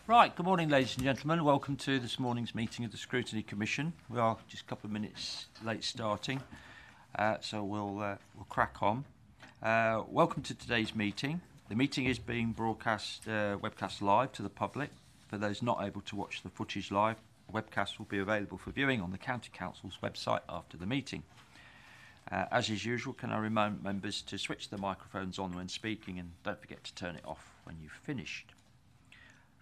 Right, good morning ladies and gentlemen. Welcome to this morning's meeting of the Scrutiny Commission. We are just a couple of minutes late starting, so we'll crack on. Welcome to today's meeting. The meeting is being broadcast, webcast live to the public. For those not able to watch the footage live, the webcast will be available for viewing on the County Council's website after the meeting. As is usual, can I remind members to switch the microphones on when speaking and don't forget to turn it off when you've finished.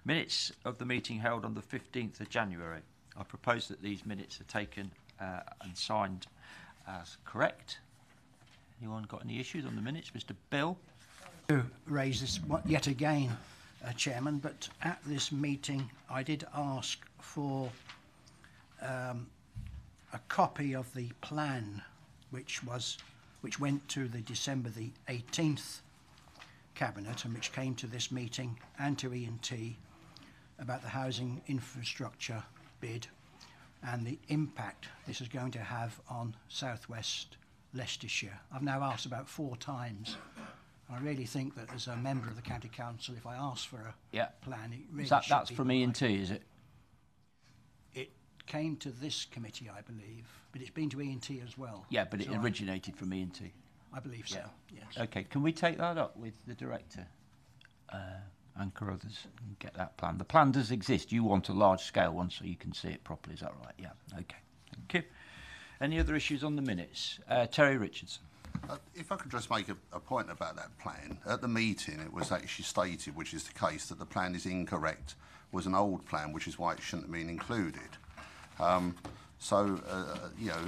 Minutes of the meeting held on the 15th of January. I propose that these minutes are taken and signed as correct. Anyone got any issues on the minutes? Mr. Bill? To raise this yet again, Chairman, but at this meeting I did ask for a copy of the plan which went to the December the 18th Cabinet and which came to this meeting and to E&T about the housing infrastructure bid and the impact this is going to have on southwest Leicestershire. I've now asked about 4 times. I really think that as a member of the County Council, if I ask for a plan, it really should That's be from E&T, is it? It came to this committee, I believe, but it's been to E&T as well. Yeah, but it So originated from E&T. I believe so, yes. Okay, can we take that up with the Director and Carruthers and get that plan? The plan does exist. You want a large scale one so you can see it properly, is that right? Yeah, okay. Thank you. Any other issues on the minutes? Terry Richardson. If I could just make a point about that plan. At the meeting it was actually stated, which is the case, that the plan is incorrect, was an old plan, which is why it shouldn't have been included. You know,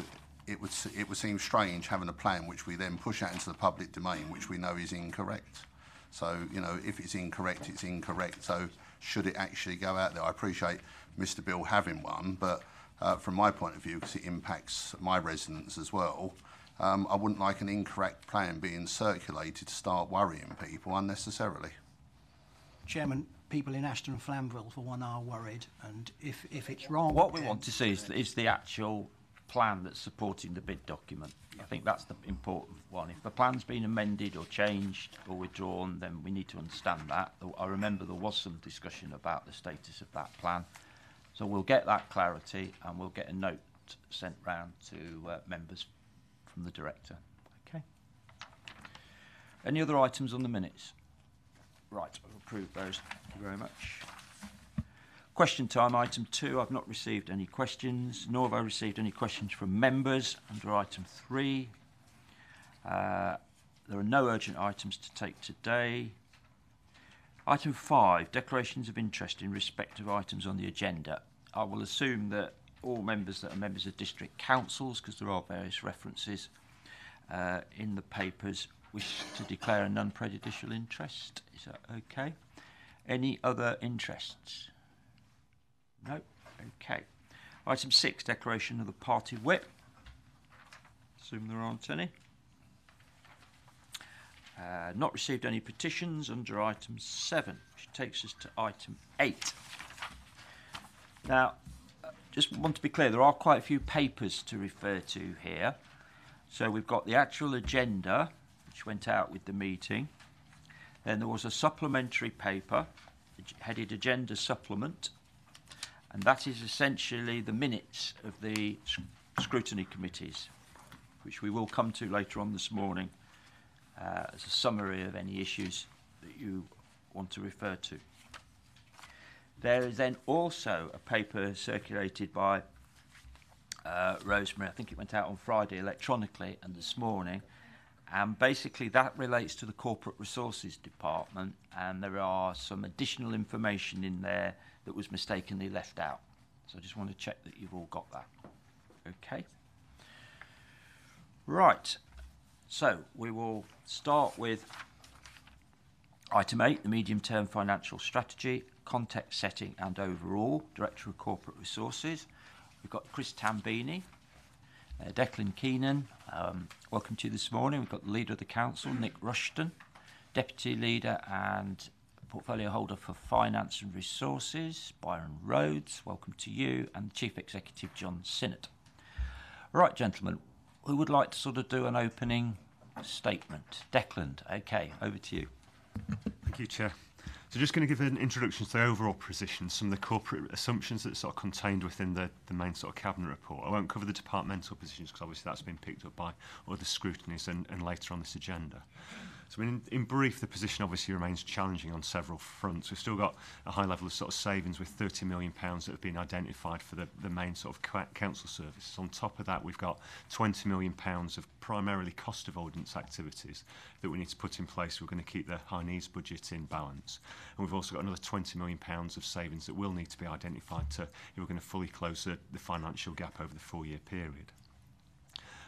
it would seem strange having a plan which we then push out into the public domain, which we know is incorrect. So, you know, if it's incorrect, it's incorrect. So should it actually go out there? I appreciate Mr. Bill having one, but from my point of view, because it impacts my residents as well, I wouldn't like an incorrect plan being circulated to start worrying people unnecessarily. Chairman, people in Ashton and Flamville, for one, are worried, and if it's wrong... What we want to see is the actual plan that's supporting the bid document. I think that's the important one. If the plan's been amended or changed or withdrawn, then we need to understand that. I remember there was some discussion about the status of that plan. So we'll get that clarity and we'll get a note sent round to members from the Director. Okay. Any other items on the minutes? Right, I'll approve those. Thank you very much. Question time, item 2. I've not received any questions, nor have I received any questions from members under item 3. There are no urgent items to take today. Item 5, declarations of interest in respect of items on the agenda. I will assume that all members that are members of district councils, because there are various references in the papers, wish to declare a non-prejudicial interest. Is that okay? Any other interests? No? Okay. Item 6, declaration of the party whip. Assume there aren't any. Not received any petitions under item 7, which takes us to item 8. Now, just want to be clear, there are quite a few papers to refer to here. So we've got the actual agenda, which went out with the meeting. Then there was a supplementary paper, headed Agenda Supplement, and that is essentially the minutes of the scrutiny committees, which we will come to later on this morning as a summary of any issues that you want to refer to. There is then also a paper circulated by Rosemary. I think it went out on Friday electronically and this morning, and basically that relates to the Corporate Resources Department, and there are some additional information in there that was mistakenly left out. So I just want to check that you've all got that. Okay. Right. So we will start with item 8, the medium-term financial strategy, context setting and overall, Director of Corporate Resources. We've got Chris Tambini, Declan Keenan, welcome to you this morning. We've got the Leader of the Council, Nick Rushton, Deputy Leader and Portfolio Holder for Finance and Resources, Byron Rhodes, welcome to you, and Chief Executive, John Sinnott. Right, gentlemen, who would like to sort of do an opening statement? Declan, okay, over to you. Thank you, Chair. So just going to give an introduction to the overall position, some of the corporate assumptions that are sort of contained within the main sort of cabinet report. I won't cover the departmental positions because obviously that's been picked up by other scrutinies and later on this agenda. So in brief, the position obviously remains challenging on several fronts. We've still got a high level of sort of savings with £30 million that have been identified for the main sort of council services. On top of that, we've got £20 million of primarily cost avoidance activities that we need to put in place. We're going to keep the high needs budget in balance. And we've also got another £20 million of savings that will need to be identified if we're going to fully close the financial gap over the 4-year period.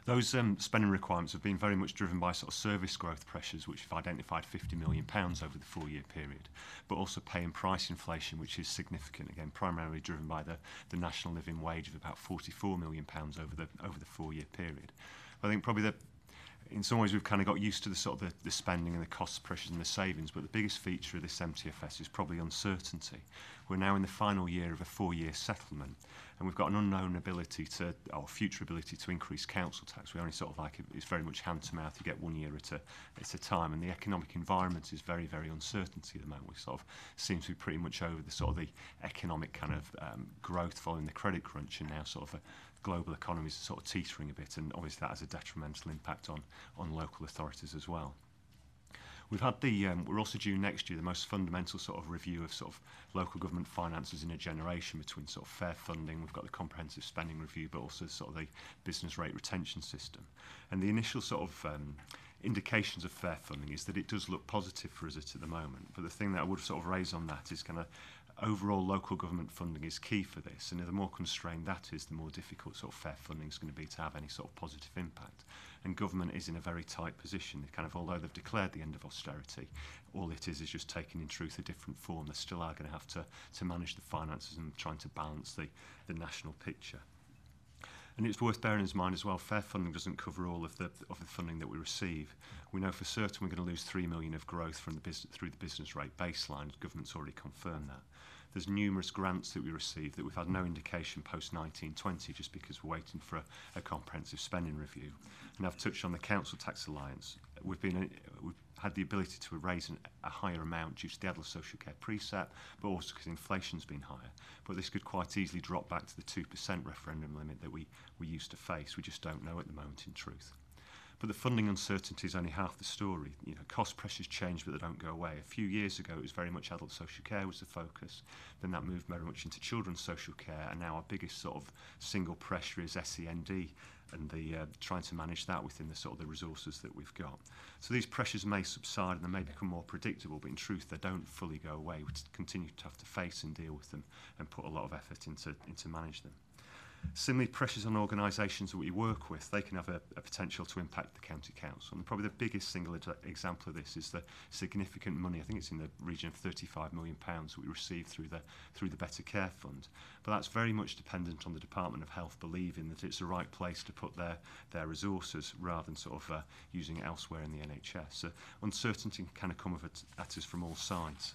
Those spending requirements have been very much driven by sort of service growth pressures, which have identified £50 million over the 4-year period, but also pay and price inflation, which is significant, again, primarily driven by the national living wage of about £44 million over the 4-year period. I think probably in some ways we've kind of got used to the sort of the spending and the cost pressures and the savings, but the biggest feature of this MTFS is probably uncertainty. We're now in the final year of a 4-year settlement, and we've got an unknown ability or future ability to increase council tax. We only sort of it's very much hand to mouth. You get 1 year at a time, and the economic environment is very, very uncertain at the moment. We sort of seem to be pretty much over the sort of the economic kind of growth following the credit crunch, and now sort of global economies are sort of teetering a bit, and obviously that has a detrimental impact on local authorities as well. We've had we're also due next year the most fundamental sort of review of sort of local government finances in a generation between sort of fair funding. We've got the comprehensive spending review, but also sort of the business rate retention system. And the initial sort of indications of fair funding is that it does look positive for us at the moment. But the thing that I would sort of raise on that is kind of overall local government funding is key for this, and the more constrained that is, the more difficult sort of fair funding is going to be to have any sort of positive impact. And government is in a very tight position. They kind of, although they've declared the end of austerity, all it is just taking in truth a different form. They still are going to have to manage the finances and trying to balance the national picture. And it's worth bearing in mind as well, fair funding doesn't cover all of the funding that we receive. We know for certain we're going to lose 3 million of growth through the business rate baseline. Government's already confirmed that. There's numerous grants that we receive that we've had no indication post-1920 just because we're waiting for a comprehensive spending review. And I've touched on the Council Tax Alliance. We've had the ability to raise a higher amount due to the adult social care precept, but also because inflation's been higher. But this could quite easily drop back to the 2% referendum limit that we used to face. We just don't know at the moment, in truth. But the funding uncertainty is only half the story. You know, cost pressures change, but they don't go away. A few years ago, it was very much adult social care was the focus. Then that moved very much into children's social care, and now our biggest sort of single pressure is SEND, and trying to manage that within the sort of the resources that we've got. So these pressures may subside and they may become more predictable, but in truth, they don't fully go away. We continue to have to face and deal with them and put a lot of effort into manage them. Similarly, pressures on organisations that we work with, they can have a potential to impact the county council. And probably the biggest single example of this is the significant money, I think it's in the region of £35 million that we receive through the Better Care Fund. But that's very much dependent on the Department of Health believing that it's the right place to put their resources rather than sort of using it elsewhere in the NHS. So uncertainty can kind of come at us from all sides.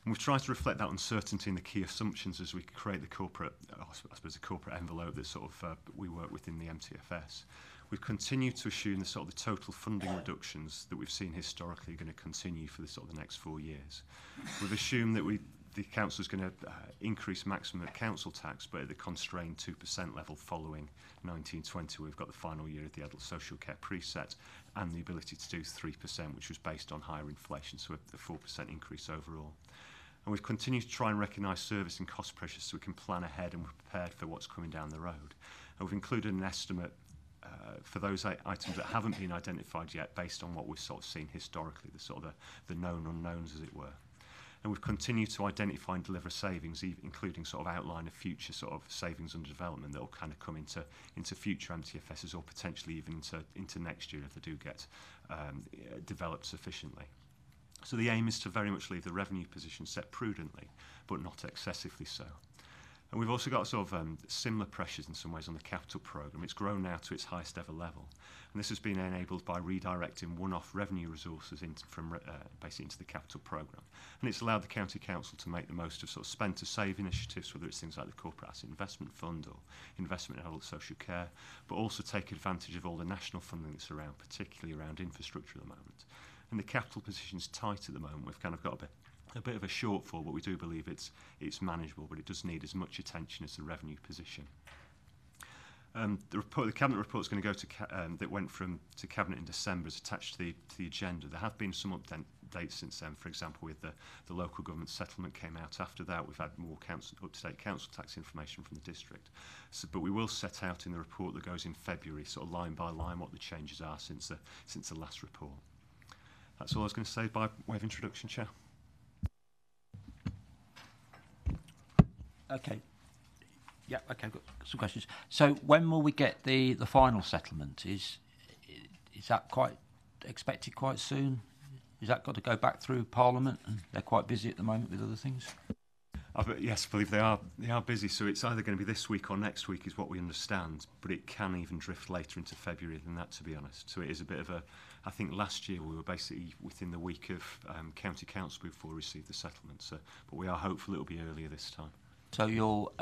And we've tried to reflect that uncertainty in the key assumptions as we create the corporate, I suppose, the corporate envelope that sort of we work within the MTFS. We've continued to assume the sort of the total funding reductions that we've seen historically are going to continue for the sort of the next 4 years. We've assumed that the council is going to increase maximum council tax, but at the constrained 2% level following 1920. We've got the final year of the adult social care preset and the ability to do 3%, which was based on higher inflation, so a 4% increase overall. And we've continued to try and recognise service and cost pressures so we can plan ahead and we're prepared for what's coming down the road. And we've included an estimate for those items that haven't been identified yet based on what we've sort of seen historically, the sort of the known unknowns, as it were. And we've continued to identify and deliver savings, including sort of outline of future sort of savings under development that will kind of come into future MTFSs or potentially even into next year if they do get developed sufficiently. So the aim is to very much leave the revenue position set prudently, but not excessively so. And we've also got sort of similar pressures in some ways on the capital programme. It's grown now to its highest ever level. And this has been enabled by redirecting one-off revenue resources from basically into the capital programme. And it's allowed the County Council to make the most of sort of spend to save initiatives, whether it's things like the Corporate Asset Investment Fund or investment in adult social care, but also take advantage of all the national funding that's around, particularly around infrastructure at the moment. and the capital position's tight at the moment. We've kind of got a bit of a shortfall, but we do believe it's manageable, but it does need as much attention as the revenue position. The cabinet report is going to go to that went to cabinet in December is attached to the agenda. There have been some updates since then. For example, with the local government settlement came out after that. We've had more up-to-date council tax information from the district. But we will set out in the report that goes in February, sort of line by line, what the changes are since the last report. That's all I was going to say by way of introduction, Chair. Okay. Yeah, okay, got some questions. So when will we get the final settlement? Is that quite expected quite soon? Is that got to go back through Parliament? And they're quite busy at the moment with other things? Yes, I believe they are busy, so it's either going to be this week or next week is what we understand, but it can even drift later into February than that, to be honest. So it is a bit of I think last year we were basically within the week of County Council before we received the settlement, but we are hopeful it'll be earlier this time. So you'll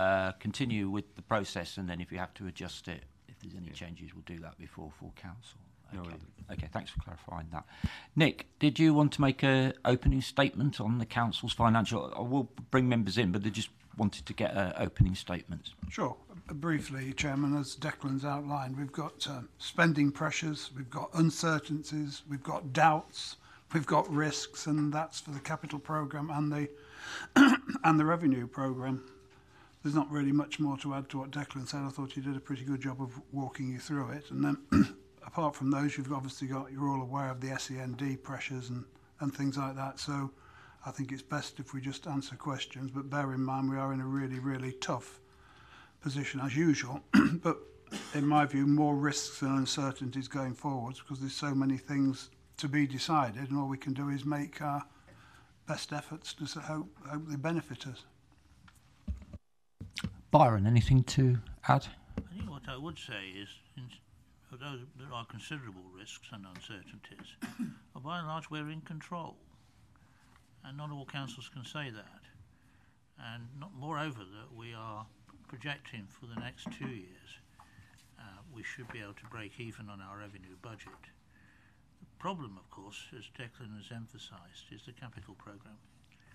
continue with the process, and then if you have to adjust it, if there's any changes, we'll do that before full council. Okay. No, okay, thanks for clarifying that. Nick, did you want to make an opening statement on the council's financial? I will bring members in, but they just wanted to get opening statements. Sure. Briefly, Chairman, as Declan's outlined, we've got spending pressures, we've got uncertainties, we've got doubts, we've got risks, and that's for the capital programme and the and the revenue programme. There's not really much more to add to what Declan said. I thought he did a pretty good job of walking you through it. And then apart from those, you're all aware of the SEND pressures and things like that. So I think it's best if we just answer questions. But bear in mind, we are in a really, really tough position as usual. But in my view, more risks and uncertainties going forwards because there's so many things to be decided. And all we can do is make our best efforts to hope they benefit us. Byron, anything to add? I think what I would say is, although there are considerable risks and uncertainties, by and large we're in control. And not all councils can say that. And moreover, that we are projecting for the next 2 years, we should be able to break even on our revenue budget. The problem, of course, as Declan has emphasised, is the capital programme,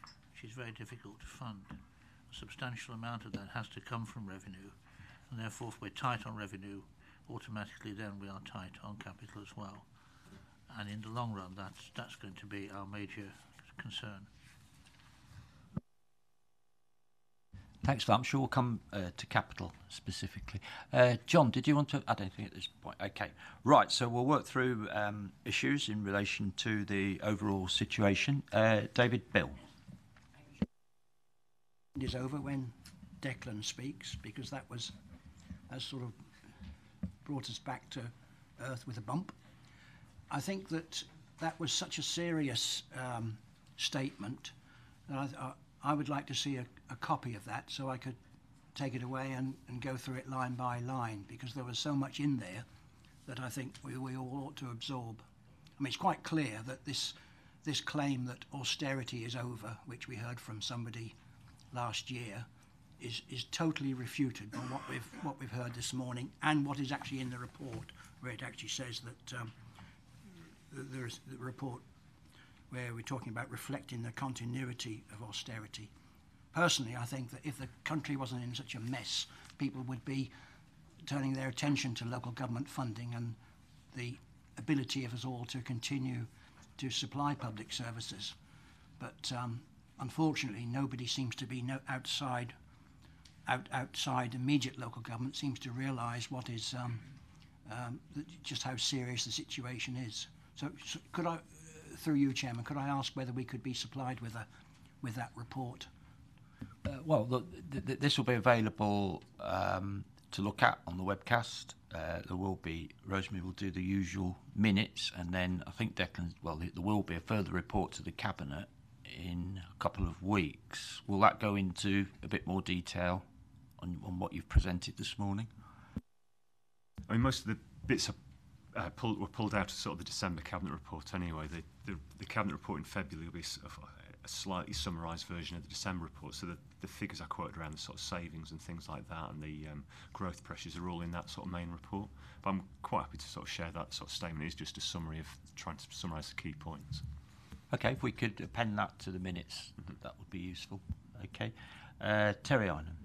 which is very difficult to fund. A substantial amount of that has to come from revenue, and therefore if we're tight on revenue, automatically then we are tight on capital as well. And in the long run, that's going to be our major concern. Thanks for that. I'm sure we'll come to capital specifically. John, did you want to add anything at this point? Okay. Right, so we'll work through issues in relation to the overall situation. David, Bill. Is over when Declan speaks, because that sort of brought us back to earth with a bump. I think that was such a serious statement that I would like to see a copy of that so I could take it away and go through it line by line, because there was so much in there that I think we all ought to absorb. I mean, it's quite clear that this claim that austerity is over, which we heard from somebody last year, is totally refuted by what we've heard this morning, and what is actually in the report, where it actually says that there's the report where we're talking about reflecting the continuity of austerity. Personally, I think that if the country wasn't in such a mess, people would be turning their attention to local government funding and the ability of us all to continue to supply public services. But unfortunately, nobody seems to be outside immediate local government seems to realise what is just how serious the situation is. So could I, through you, Chairman, could I ask whether we could be supplied with that report? Well, this will be available to look at on the webcast. There will be, Rosemary will do the usual minutes, and then I think Declan, well, there will be a further report to the Cabinet in a couple of weeks. Will that go into a bit more detail on what you've presented this morning? I mean, most of the bits were pulled out of sort of the December Cabinet report anyway. The Cabinet report in February will be a slightly summarised version of the December report. So the figures I quoted around the sort of savings and things like that, and the growth pressures are all in that sort of main report. But I'm quite happy to sort of share that sort of statement. It's just a summary of trying to summarise the key points. Okay, if we could append that to the minutes, that would be useful. Okay. Terry Arnhem.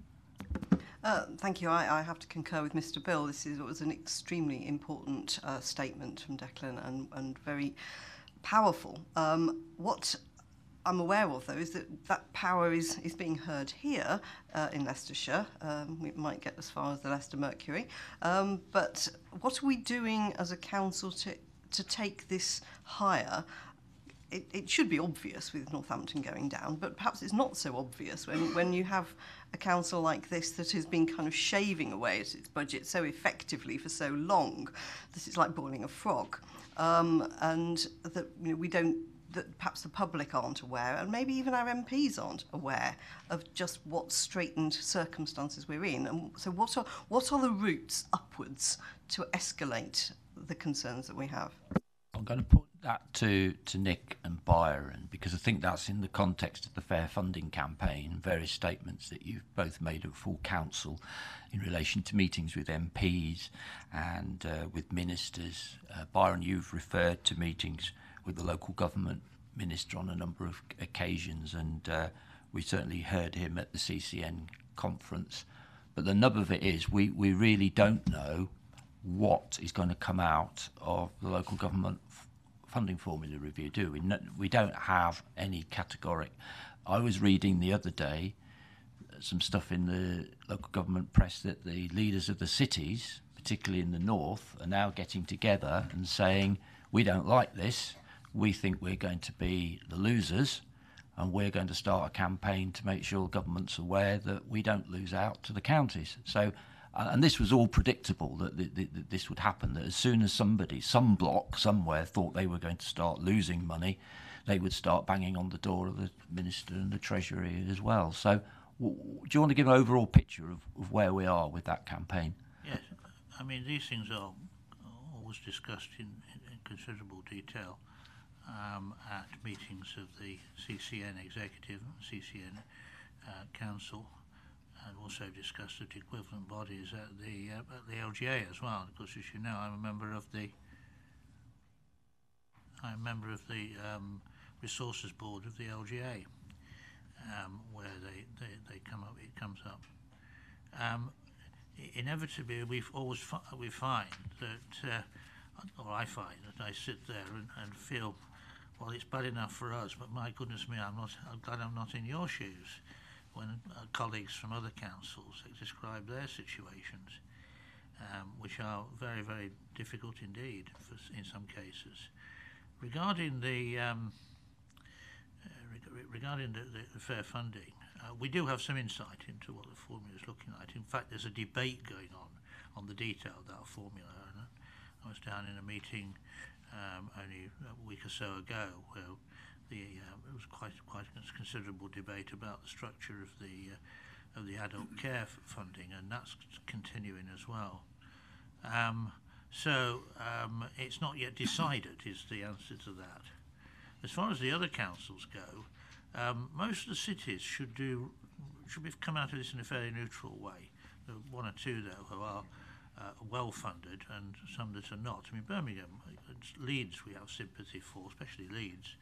Thank you. I have to concur with Mr. Bill. This was an extremely important statement from Declan and very powerful. What I'm aware of, though, is that power is being heard here in Leicestershire. We might get as far as the Leicester Mercury. But what are we doing as a council to take this higher? It should be obvious with Northampton going down, but perhaps it's not so obvious when you have a council like this that has been kind of shaving away at its budget so effectively for so long that it's like boiling a frog, and that that perhaps the public aren't aware, and maybe even our MPs aren't aware of just what straitened circumstances we're in. And so what are the routes upwards to escalate the concerns that we have? I'm going to put that to Nick and Byron, because I think that's in the context of the Fair Funding campaign, various statements that you've both made at full council in relation to meetings with MPs and with ministers. Byron, you've referred to meetings with the local government minister on a number of occasions, and we certainly heard him at the CCN conference. But the nub of it is we really don't know what is going to come out of the local government funding formula review, do we? No, we don't have any categoric. I was reading the other day some stuff in the local government press that the leaders of the cities, particularly in the north, are now getting together and saying, we don't like this, we think we're going to be the losers, and we're going to start a campaign to make sure government's aware that we don't lose out to the counties. So, and this was all predictable that this would happen, that as soon as somebody, some block somewhere thought they were going to start losing money, they would start banging on the door of the Minister and the Treasury as well. So do you want to give an overall picture of where we are with that campaign? Yes, I mean, these things are always discussed in considerable detail at meetings of the CCN Executive, CCN Council, and also discussed at equivalent bodies at the LGA as well. Of course, as you know, I'm a member of the Resources Board of the LGA, where they come up. It comes up. Inevitably, we find that, or I find that I sit there and feel, well, it's bad enough for us, but my goodness me, I'm glad I'm not in your shoes. When colleagues from other councils describe their situations, which are very, very difficult indeed in some cases. Regarding the fair funding, we do have some insight into what the formula is looking like. In fact, there's a debate going on the detail of that formula. I was down in a meeting only a week or so ago where it was quite a considerable debate about the structure of the adult care funding, and that's continuing as well. So it's not yet decided is the answer to that. As far as the other councils go, most of the cities should come out of this in a fairly neutral way. There are one or two though who are well funded, and some that are not. I mean, Birmingham, Leeds, we have sympathy for, especially Leeds.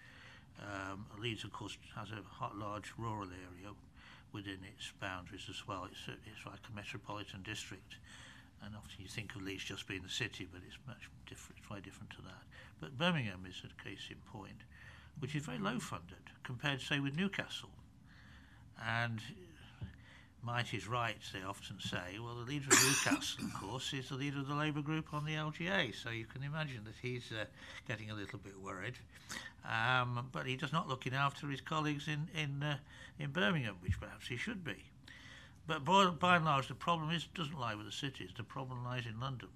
Leeds, of course, has a large rural area within its boundaries as well. It's like a metropolitan district, and often you think of Leeds just being the city, but it's much different. It's very different to that. But Birmingham is a case in point, which is very low funded compared, say, with Newcastle. And might is right, they often say. Well, the leader of Newcastle, of course, is the leader of the Labour group on the LGA, so you can imagine that he's getting a little bit worried. But he does not looking after his colleagues in Birmingham, which perhaps he should be. But by and large, the problem doesn't lie with the cities. The problem lies in London,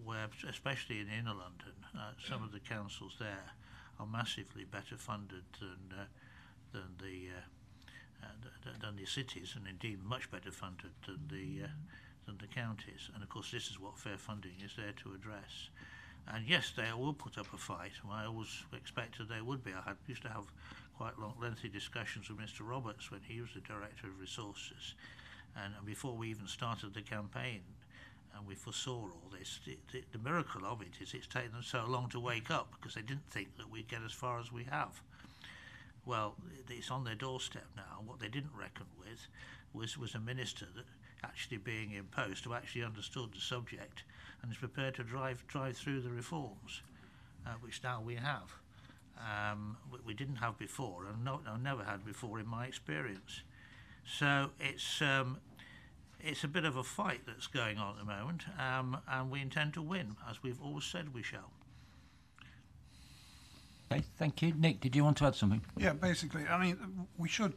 where, especially in inner London, some of the councils there are massively better funded than the cities, and indeed much better funded than the counties. And of course, this is what fair funding is there to address. And yes, they will put up a fight. I always expected they would be. Used to have quite long, lengthy discussions with Mr. Roberts when he was the Director of Resources. And before we even started the campaign, and we foresaw all this, the miracle of it is it's taken them so long to wake up because they didn't think that we'd get as far as we have. Well, it's on their doorstep now. What they didn't reckon with was a minister that actually being in post who actually understood the subject and is prepared to drive through the reforms, which now we have. We didn't have before, and I never had before in my experience. So it's a bit of a fight that's going on at the moment, and we intend to win, as we've always said we shall. Okay, thank you. Nick, did you want to add something? Yeah, basically, I mean, we should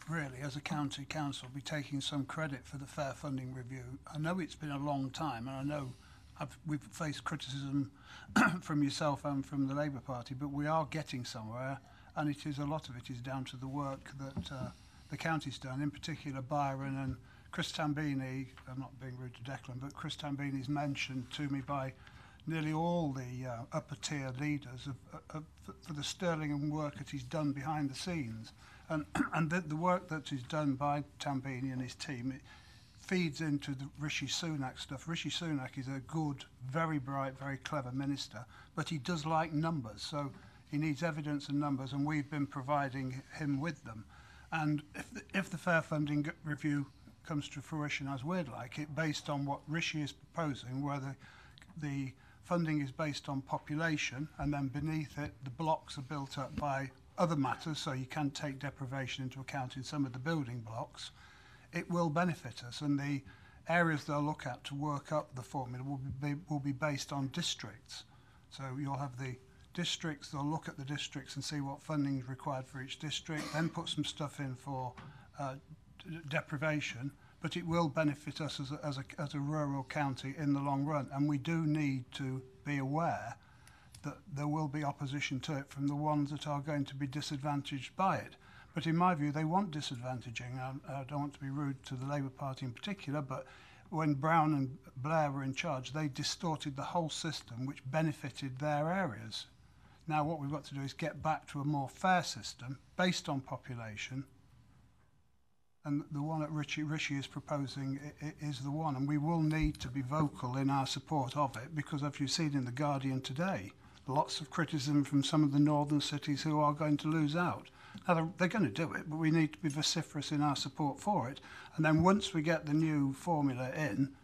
really, as a county council, be taking some credit for the fair funding review. I know it's been a long time, and I know we've faced criticism from yourself and from the Labour Party, but we are getting somewhere, and a lot of it is down to the work that the county's done, in particular Byron and Chris Tambini. I'm not being rude to Declan, but Chris Tambini's mentioned to me by nearly all the upper tier leaders for the sterling work that he's done behind the scenes, and the work that is done by Tambini and his team, it feeds into the Rishi Sunak stuff. Rishi Sunak is a good, very bright, very clever minister, but he does like numbers, so he needs evidence and numbers, and we've been providing him with them. And if the fair funding review comes to fruition as we'd like it, based on what Rishi is proposing, where the funding is based on population, and then beneath it the blocks are built up by other matters, so you can take deprivation into account in some of the building blocks, it will benefit us. And the areas they'll look at to work up the formula will be based on districts. So you'll have the districts, they'll look at the districts and see what funding is required for each district, then put some stuff in for deprivation, but it will benefit us as a rural county in the long run. And we do need to be aware that there will be opposition to it from the ones that are going to be disadvantaged by it. But in my view, they want disadvantaging. I don't want to be rude to the Labour Party in particular, but when Brown and Blair were in charge, they distorted the whole system, which benefited their areas. Now what we've got to do is get back to a more fair system based on population, and the one that Rishi is proposing is the one, and we will need to be vocal in our support of it, because as you've seen in The Guardian today, lots of criticism from some of the northern cities who are going to lose out. Now they're going to do it, but we need to be vociferous in our support for it. And then once we get the new formula in,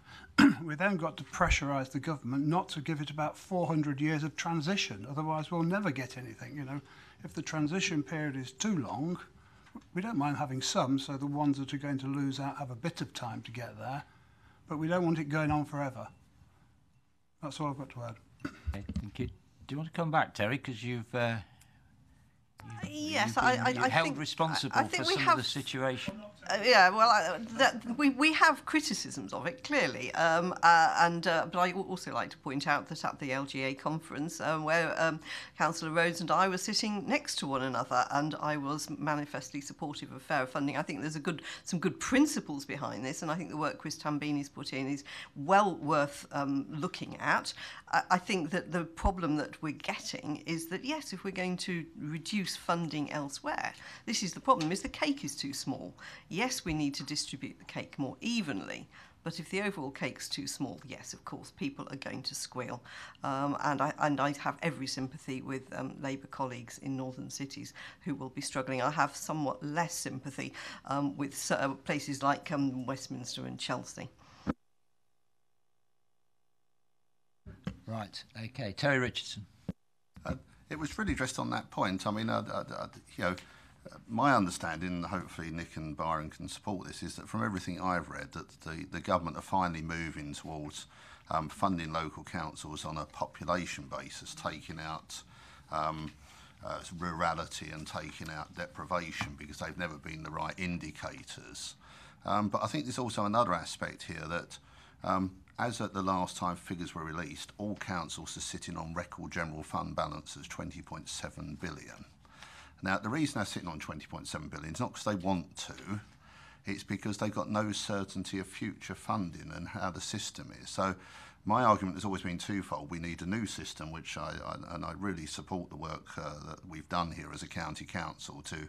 we then got to pressurise the government not to give it about 400 years of transition, otherwise we'll never get anything. You know, if the transition period is too long, we don't mind having some, so the ones that are going to lose out have a bit of time to get there, but we don't want it going on forever. That's all I've got to add. Okay, thank you. Do you want to come back, Terry, because you've yes, I held think, responsible I think for some of the situation. Yeah, well, we have criticisms of it, clearly, but I also like to point out that at the LGA conference, where Councillor Rhodes and I were sitting next to one another, and I was manifestly supportive of fair funding. I think there's some good principles behind this, and I think the work Chris Tambini's put in is well worth looking at. I think that the problem that we're getting is that, yes, if we're going to reduce funding elsewhere, this is the problem, is the cake is too small. Yes, we need to distribute the cake more evenly, but if the overall cake's too small, yes, of course, people are going to squeal. And I have every sympathy with Labour colleagues in northern cities who will be struggling. I have somewhat less sympathy with places like Westminster and Chelsea. Right, okay. Terry Richardson. It was really just on that point. I mean, you know, my understanding, and hopefully Nick and Byron can support this, is that from everything I've read, that the government are finally moving towards funding local councils on a population basis, taking out rurality and taking out deprivation, because they've never been the right indicators. But I think there's also another aspect here that, as at the last time figures were released, all councils are sitting on record general fund balances, 20.7 billion. Now, the reason they're sitting on 20.7 billion is not because they want to, it's because they've got no certainty of future funding and how the system is. So My argument has always been twofold. We need a new system, which I really support the work that we've done here as a county council to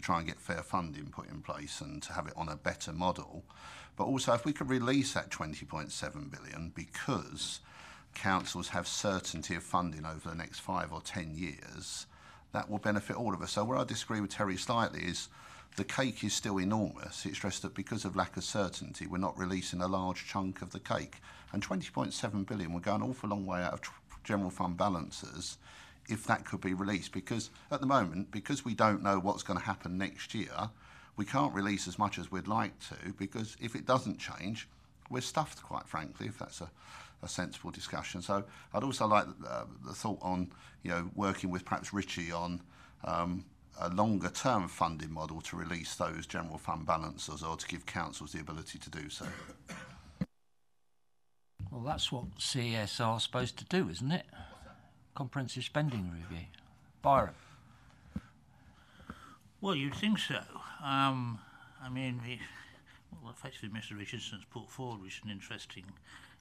try and get fair funding put in place and to have it on a better model. But also, if we could release that 20.7 billion, because councils have certainty of funding over the next 5 or 10 years, that will benefit all of us. So where I disagree with Terry slightly is the cake is still enormous. It's just that because of lack of certainty, we're not releasing a large chunk of the cake. And 20.7 billion would go an awful long way out of general fund balances if that could be released. Because at the moment, because we don't know what's going to happen next year, we can't release as much as we'd like to, because if it doesn't change, we're stuffed, quite frankly, if that's a sensible discussion. So I'd also like the thought on, working with perhaps Richie on a longer term funding model to release those general fund balances, or to give councils the ability to do so. Well, that's what CSR is supposed to do, isn't it? Comprehensive spending review. Byron. Well, you'd think so. Effectively, Mr. Richardson's put forward, which is an interesting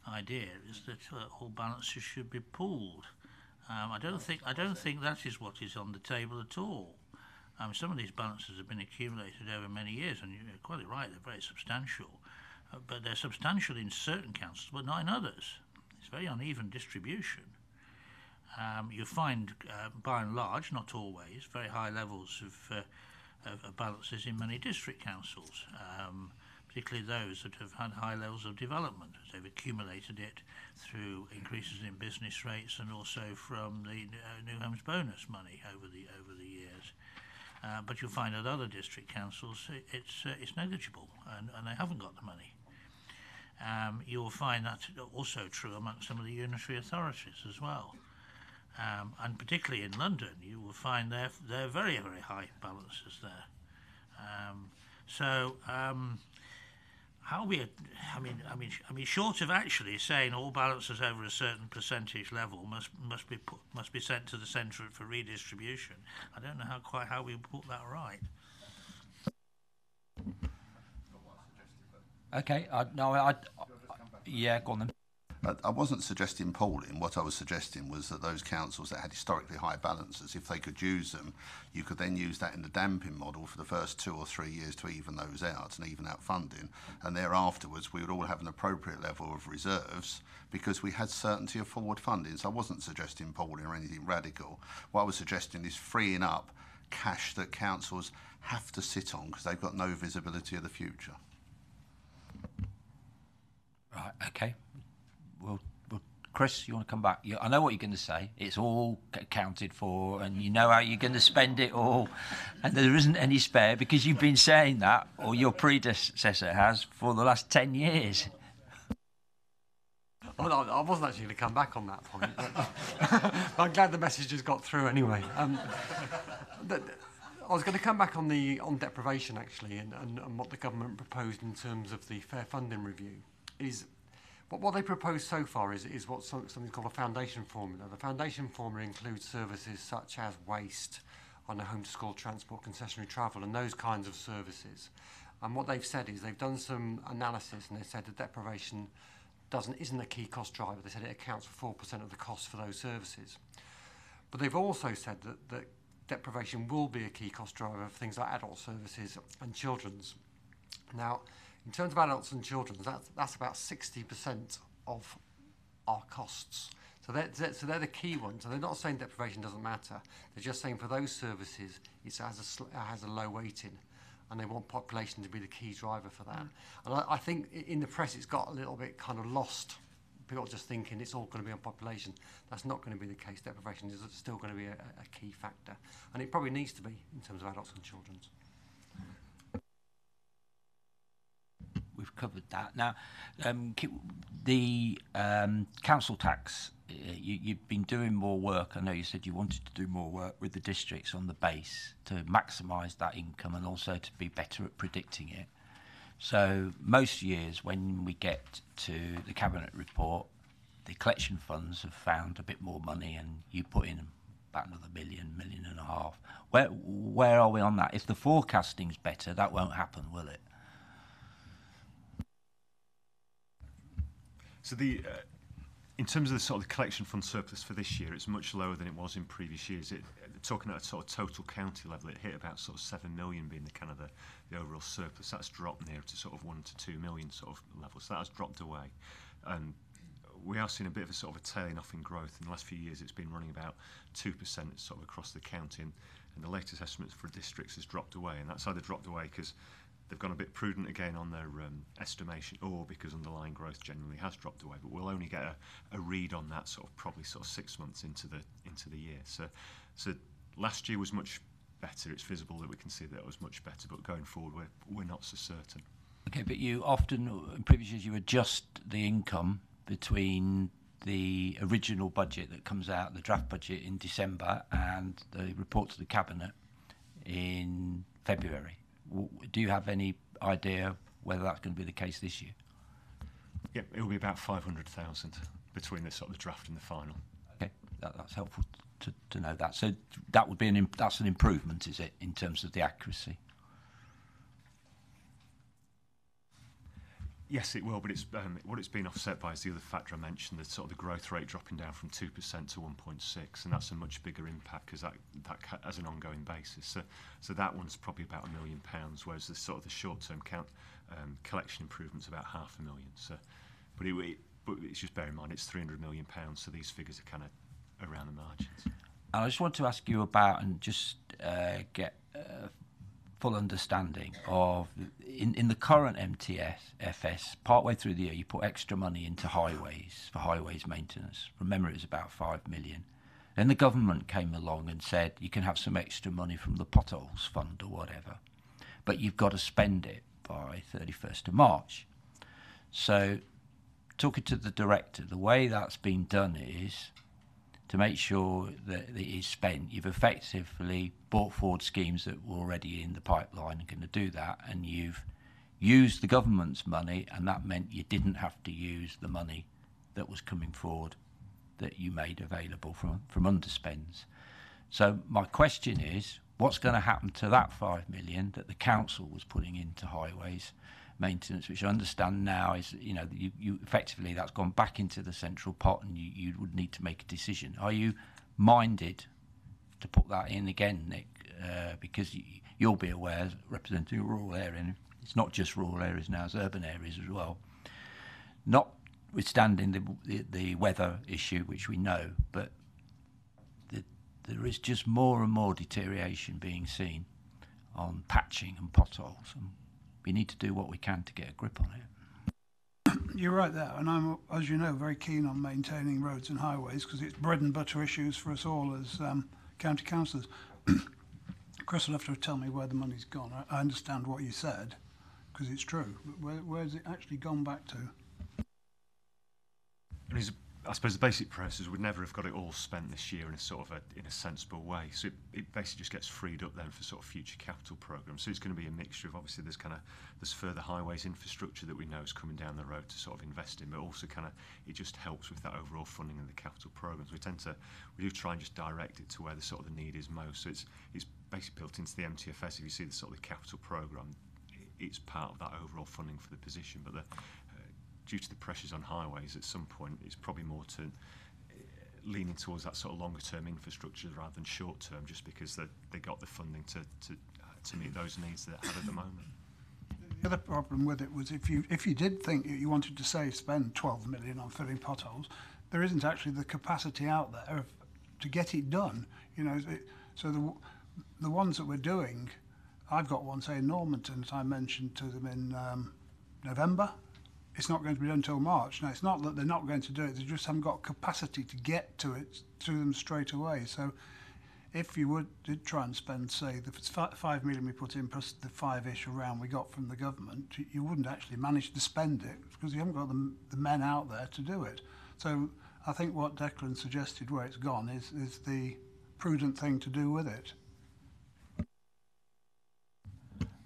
idea, is that all balances should be pooled. I don't think that is what is on the table at all. Some of these balances have been accumulated over many years, and you're quite right, they're very substantial. But they're substantial in certain councils, but not in others. It's very uneven distribution. You find, by and large, not always, very high levels of balances in many district councils, particularly those that have had high levels of development, as they've accumulated it through increases in business rates and also from the New Homes Bonus money over the years. But you'll find at other district councils it's negligible, and they haven't got the money. You'll find that also true amongst some of the unitary authorities as well. And particularly in London, you will find they're very, very high balances there. How we, short of actually saying all balances over a certain percentage level must be sent to the centre for redistribution, I don't know how we put that right. Okay, yeah, go on then. I wasn't suggesting pooling. What I was suggesting was that those councils that had historically high balances, if they could use them, you could then use that in the damping model for the first 2 or 3 years to even those out and even out funding. And thereafterwards, we would all have an appropriate level of reserves because we had certainty of forward funding. So I wasn't suggesting pooling or anything radical. What I was suggesting is freeing up cash that councils have to sit on because they've got no visibility of the future. Right, okay. Well, Chris, you want to come back? I know what you're going to say. It's all accounted for, and you know how you're going to spend it all, and there isn't any spare because you've been saying that, or your predecessor has, for the last 10 years. Well, I wasn't actually going to come back on that point, but I'm glad the message has got through anyway. I was going to come back on deprivation actually, and what the government proposed in terms of the fair funding review is. What they propose so far is what's something called a foundation formula. The foundation formula includes services such as waste, on a home to school transport, concessionary travel, and those kinds of services. And what they've said is they've done some analysis, and they said that deprivation isn't a key cost driver. They said it accounts for 4% of the cost for those services. But they've also said that deprivation will be a key cost driver for things like adult services and children's. Now, in terms of adults and children, that's about 60% of our costs. So they're the key ones. And they're not saying deprivation doesn't matter. They're just saying for those services, it has a low weighting, and they want population to be the key driver for that. And I think in the press, it's got a little bit kind of lost. People are just thinking it's all going to be on population. That's not going to be the case. Deprivation is still going to be a key factor. And it probably needs to be in terms of adults and children's. We've covered that. Now, the council tax, you've been doing more work. I know you said you wanted to do more work with the districts on the base to maximise that income and also to be better at predicting it. So most years when we get to the Cabinet report, the collection funds have found a bit more money and you put in about another £1.5 million. Where are we on that? If the forecasting's better, that won't happen, will it? So the in terms of the sort of the collection fund surplus for this year, it's much lower than it was in previous years. Talking at a sort of total county level, it hit about sort of 7 million being the kind of the overall surplus. That's dropped near to sort of 1 to 2 million sort of level. So that has dropped away. And we are seeing a bit of a sort of a tailing off in growth. In the last few years, it's been running about 2% sort of across the county. And the latest estimates for districts has dropped away. And that's either dropped away because they've gone a bit prudent again on their estimation, or because underlying growth generally has dropped away. But we'll only get a read on that sort of probably sort of 6 months into the year. So last year was much better. It's visible that we can see that it was much better. But going forward, we're not so certain. Okay, but you often, in previous years, you adjust the income between the original budget that comes out, the draft budget in December, and the report to the Cabinet in February. Do you have any idea whether that's going to be the case this year? Yeah, it will be about 500,000 between the sort of the draft and the final. Okay, that's helpful to know that. So that would be that's an improvement, is it, in terms of the accuracy? Yes, it will, but it's what it's been offset by is the other factor I mentioned, the sort of the growth rate dropping down from 2% to 1.6, and that's a much bigger impact because that as an ongoing basis. So that one's probably about £1 million, whereas the sort of the short-term collection improvement's about £500,000. So, but it's just bear in mind it's £300 million, so these figures are kind of around the margins. And I just want to ask you about and just get full understanding of in the current MTFS, partway through the year, you put extra money into highways for highways maintenance. From memory, it was about 5 million. Then the government came along and said you can have some extra money from the potholes fund or whatever, but you've got to spend it by 31st of March. So, talking to the director, the way that's been done is to make sure that it is spent. You've effectively brought forward schemes that were already in the pipeline and going to do that, and you've used the government's money, and that meant you didn't have to use the money that was coming forward that you made available from underspends. So my question is, what's going to happen to that 5 million that the council was putting into highways maintenance, which I understand now is, you effectively that's gone back into the central pot, and you would need to make a decision. Are you minded to put that in again, Nick? Because you'll be aware, representing a rural area, and it's not just rural areas now, it's urban areas as well. Notwithstanding the weather issue, which we know, but there is just more and more deterioration being seen on patching and potholes, and we need to do what we can to get a grip on it. You're right there, and I'm, as you know, very keen on maintaining roads and highways because it's bread and butter issues for us all as county councillors. Chris will have to tell me where the money's gone. I understand what you said because it's true, but where has it actually gone back to? I suppose the basic process would never have got it all spent this year in a sort of in a sensible way. So it basically just gets freed up then for sort of future capital programs. So it's going to be a mixture of, obviously there's further highways infrastructure that we know is coming down the road to sort of invest in, but also it just helps with that overall funding of the capital programs. We do try and just direct it to where the sort of the need is most. So it's basically built into the MTFS. If you see the sort of the capital program, it's part of that overall funding for the position, but due to the pressures on highways, at some point it's probably more to leaning towards that sort of longer term infrastructure rather than short term, just because they got the funding to meet those needs that they have at the moment. The other problem with it was if you did think you wanted to spend 12 million on filling potholes, there isn't actually the capacity out there to get it done. So the ones that we're doing, I've got one, say in Normanton, that I mentioned to them in November. It's not going to be done until March. Now, it's not that they're not going to do it, they just haven't got capacity to get to them straight away. So if you did try and spend, say, the 5 million we put in plus the 5-ish around we got from the government, you wouldn't actually manage to spend it because you haven't got the men out there to do it. So I think what Declan suggested where it's gone is the prudent thing to do with it.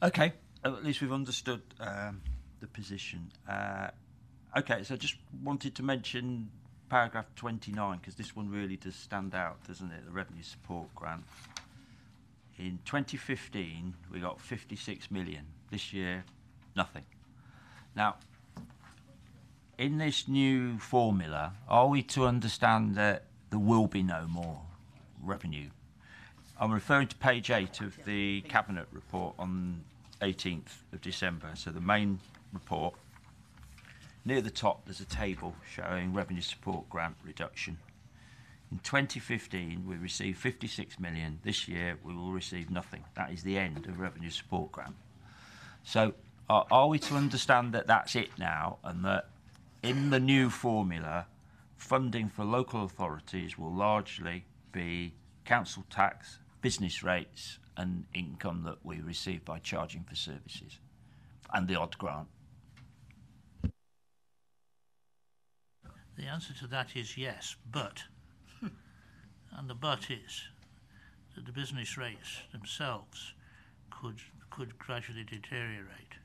Okay, at least we've understood the position. Okay, so I just wanted to mention paragraph 29 because this one really does stand out, doesn't it? The revenue support grant. In 2015, we got 56 million. This year, nothing. Now, in this new formula, are we to understand that there will be no more revenue? I'm referring to page 8 of the Cabinet report on 18th of December. So the main report, near the top there's a table showing revenue support grant reduction. In 2015 we received 56 million. This year we will receive nothing. That is the end of revenue support grant. So are we to understand that that's it now, and that in the new formula funding for local authorities will largely be council tax, business rates and income that we receive by charging for services and the odd grant? The answer to that is yes, but, and the but is that the business rates themselves could gradually deteriorate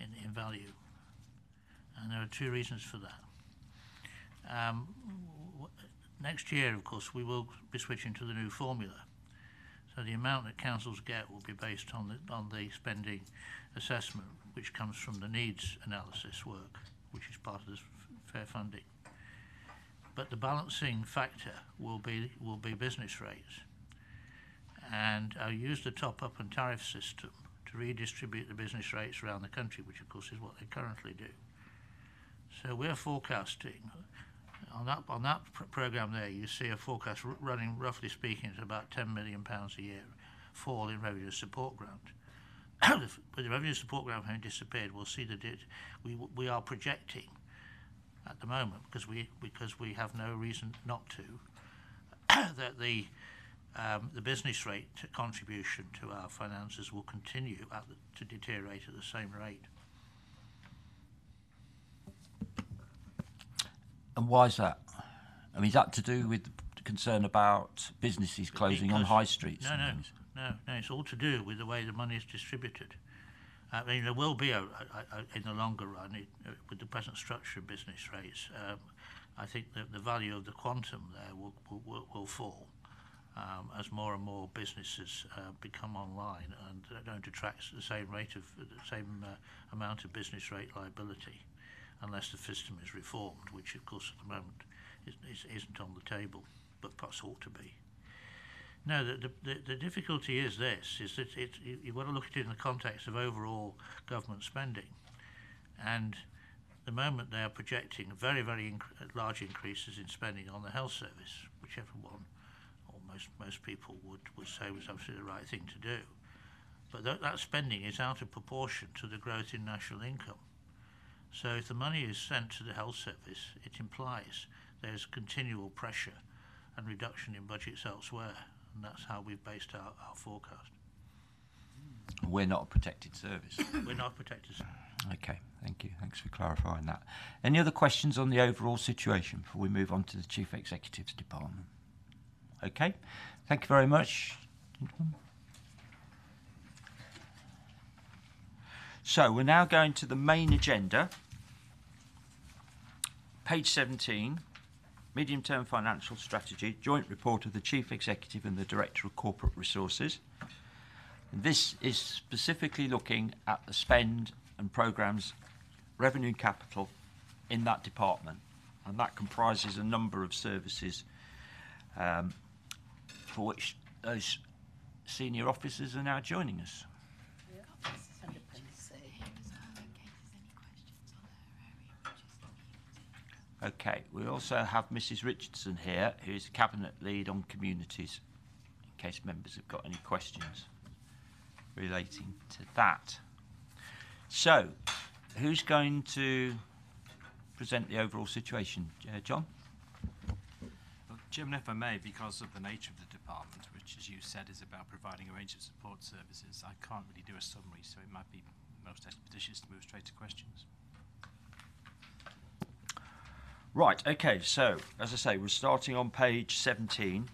in value, and there are two reasons for that. Next year, of course, we will be switching to the new formula, so the amount that councils get will be based on the spending assessment, which comes from the needs analysis work, which is part of this fair funding. But the balancing factor will be business rates, and I'll use the top-up and tariff system to redistribute the business rates around the country, which of course is what they currently do. So we're forecasting on that programme there, you see a forecast running, roughly speaking, at about £10 million a year fall in revenue support grant. With the revenue support grant having disappeared, we'll see that we are projecting at the moment, because we have no reason not to, that the business rate contribution to our finances will continue to deteriorate at the same rate. And why is that? I mean, is that to do with the concern about businesses closing on high streets? No, it's all to do with the way the money is distributed. I mean, there will be, in the longer run, with the present structure of business rates, I think that the value of the quantum there will fall as more and more businesses become online and don't attract the same amount of business rate liability, unless the system is reformed, which of course at the moment isn't on the table, but perhaps ought to be. No, the difficulty is this, is that you've got to look at it in the context of overall government spending. And at the moment they are projecting very, very large increases in spending on the health service, which everyone, or most people would say was absolutely the right thing to do. But that spending is out of proportion to the growth in national income. So if the money is sent to the health service, it implies there's continual pressure and reduction in budgets elsewhere, and that's how we've based our forecast. We're not a protected service. We're not a protected service. Okay, thank you. Thanks for clarifying that. Any other questions on the overall situation before we move on to the Chief Executive's department? Okay, thank you very much. So we're now going to the main agenda. Page 17, Medium-Term Financial Strategy, Joint Report of the Chief Executive and the Director of Corporate Resources. And this is specifically looking at the spend and programmes, revenue and capital in that department. And that comprises a number of services for which those senior officers are now joining us. Okay, we also have Mrs. Richardson here, who is Cabinet Lead on Communities, in case members have got any questions relating to that. So, who's going to present the overall situation? John? Well, Chairman, if I may, because of the nature of the department, which, as you said, is about providing a range of support services, I can't really do a summary, so it might be most expeditious to move straight to questions. Right, okay, so, as I say, we're starting on page 17,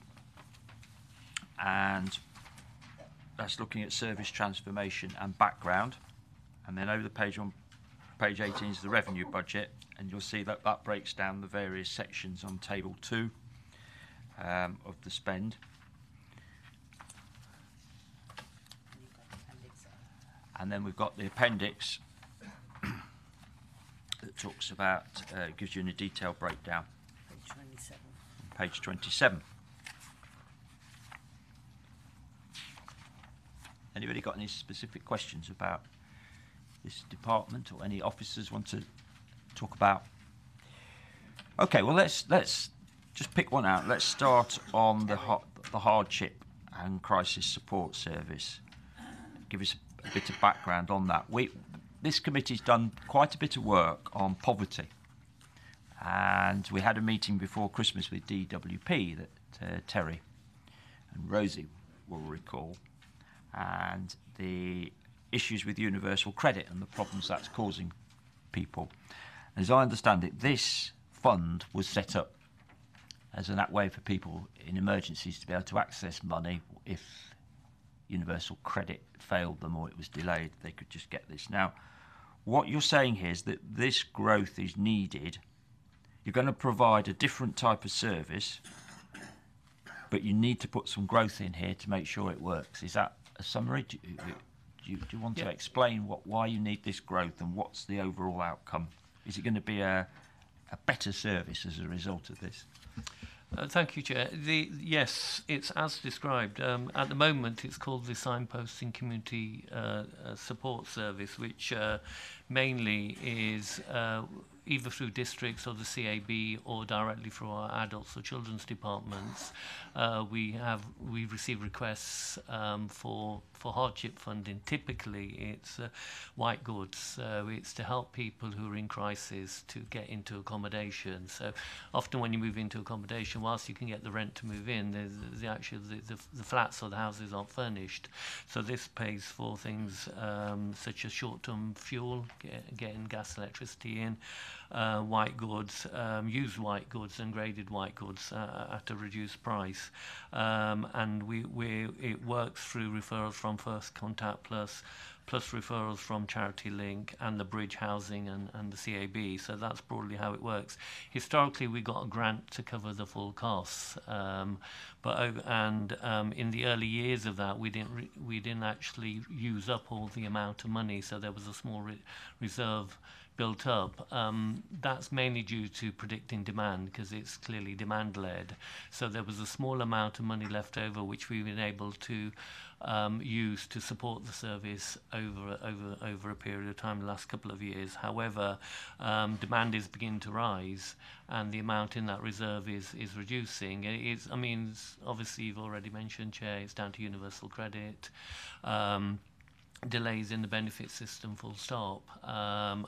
and that's looking at service transformation and background, and then over the page on page 18 is the revenue budget, and you'll see that that breaks down the various sections on table 2 of the spend. And then we've got the appendix that talks about, gives you a detailed breakdown. Page 27. Page 27. Anybody got any specific questions about this department, or any officers want to talk about? Okay, well let's just pick one out. Let's start on the hardship and crisis support service. Give us a bit of background on that. This committee's done quite a bit of work on poverty, and we had a meeting before Christmas with DWP that Terry and Rosie will recall, and the issues with universal credit and the problems that's causing people. As I understand it, this fund was set up as a way for people in emergencies to be able to access money if universal credit failed them or it was delayed. They could just get this. Now, what you're saying here is that this growth is needed. You're going to provide a different type of service, but you need to put some growth in here to make sure it works. Is that a summary? Do you want to explain why you need this growth and what's the overall outcome? Is it going to be a better service as a result of this? Thank you, Chair. Yes, it's as described. At the moment, it's called the Signposting Community Support Service, which mainly is either through districts or the CAB or directly through our adults or children's departments. We receive requests for hardship funding. Typically, it's white goods, so it's to help people who are in crisis to get into accommodation. So often when you move into accommodation, whilst you can get the rent to move in, the flats or the houses aren't furnished. So this pays for things such as short-term fuel, getting gas, electricity in, white goods, used white goods and graded white goods at a reduced price. And it works through referrals from First Contact plus referrals from Charity Link and the Bridge Housing and the CAB. So that's broadly how it works. Historically, we got a grant to cover the full costs, but in the early years of that, we didn't actually use up all the amount of money. So there was a small reserve built up. That's mainly due to predicting demand, because it's clearly demand-led. So there was a small amount of money left over, which we've been able to use to support the service over a period of time, the last couple of years. However, demand is beginning to rise, and the amount in that reserve is reducing. Obviously, you've already mentioned, Chair, it's down to universal credit. Delays in the benefit system, full stop,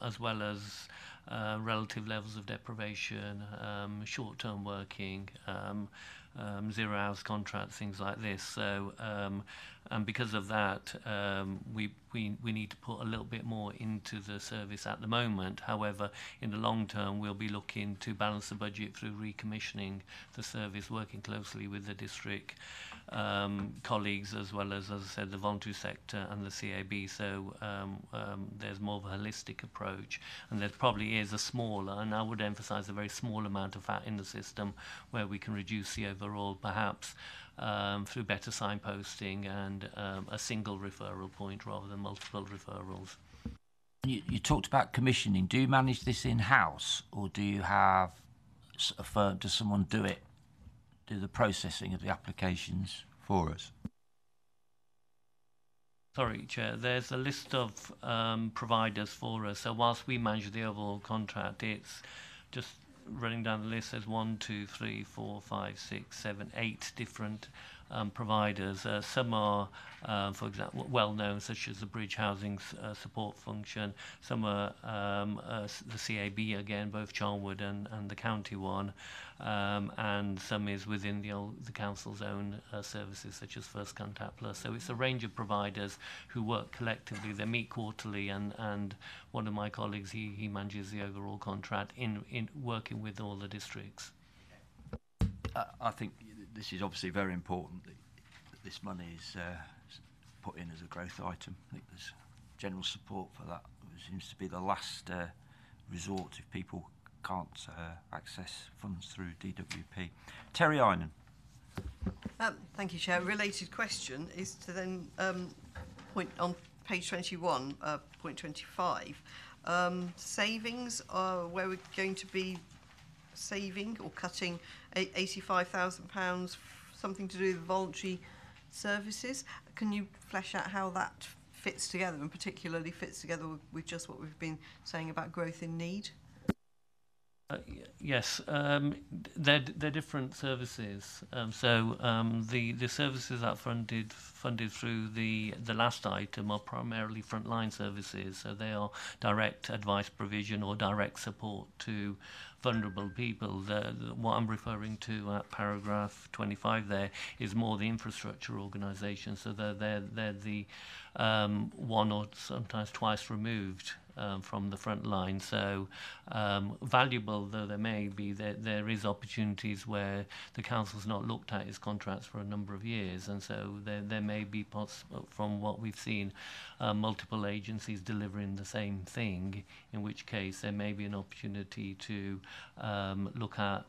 as well as relative levels of deprivation, short-term working, 0 hours contracts, things like this. So, and because of that, we need to put a little bit more into the service at the moment. However, in the long term, we'll be looking to balance the budget through recommissioning the service, working closely with the district colleagues, as well as I said, the voluntary sector and the CAB. So there's more of a holistic approach, and there probably is a smaller, and I would emphasise a very small amount of fat in the system where we can reduce the overall, perhaps through better signposting and a single referral point rather than multiple referrals. You talked about commissioning. Do you manage this in-house, or do you have a firm? Does someone do the processing of the applications for us? Sorry, Chair. There's a list of providers for us. So whilst we manage the overall contract, it's just running down the list. There's 1, 2, 3, 4, 5, 6, 7, 8 different providers. Some are, for example, well known, such as the Bridge Housing Support Function. Some are the CAB again, both Charnwood and the county one, and some is within the council's own services, such as First Contact Plus. So it's a range of providers who work collectively. They meet quarterly, and one of my colleagues, he manages the overall contract in working with all the districts. I think this is obviously very important that this money is put in as a growth item. I think there's general support for that. It seems to be the last resort if people can't access funds through DWP. Terry Einan. Thank you, Chair. A related question is to then point on page 21, point 25. savings, where we're going to be saving or cutting £85,000, something to do with voluntary services. Can you flesh out how that fits together, and particularly fits together with just what we've been saying about growth in need? Yes, they're different services. The services that funded through the last item are primarily frontline services. So they are direct advice provision or direct support to vulnerable people. What I'm referring to at paragraph 25 there is more the infrastructure organisation. So they're the one or sometimes twice removed from the front line. So valuable though they may be, there is opportunities where the council's not looked at its contracts for a number of years, and so there may be, from what we've seen, multiple agencies delivering the same thing, in which case there may be an opportunity to look at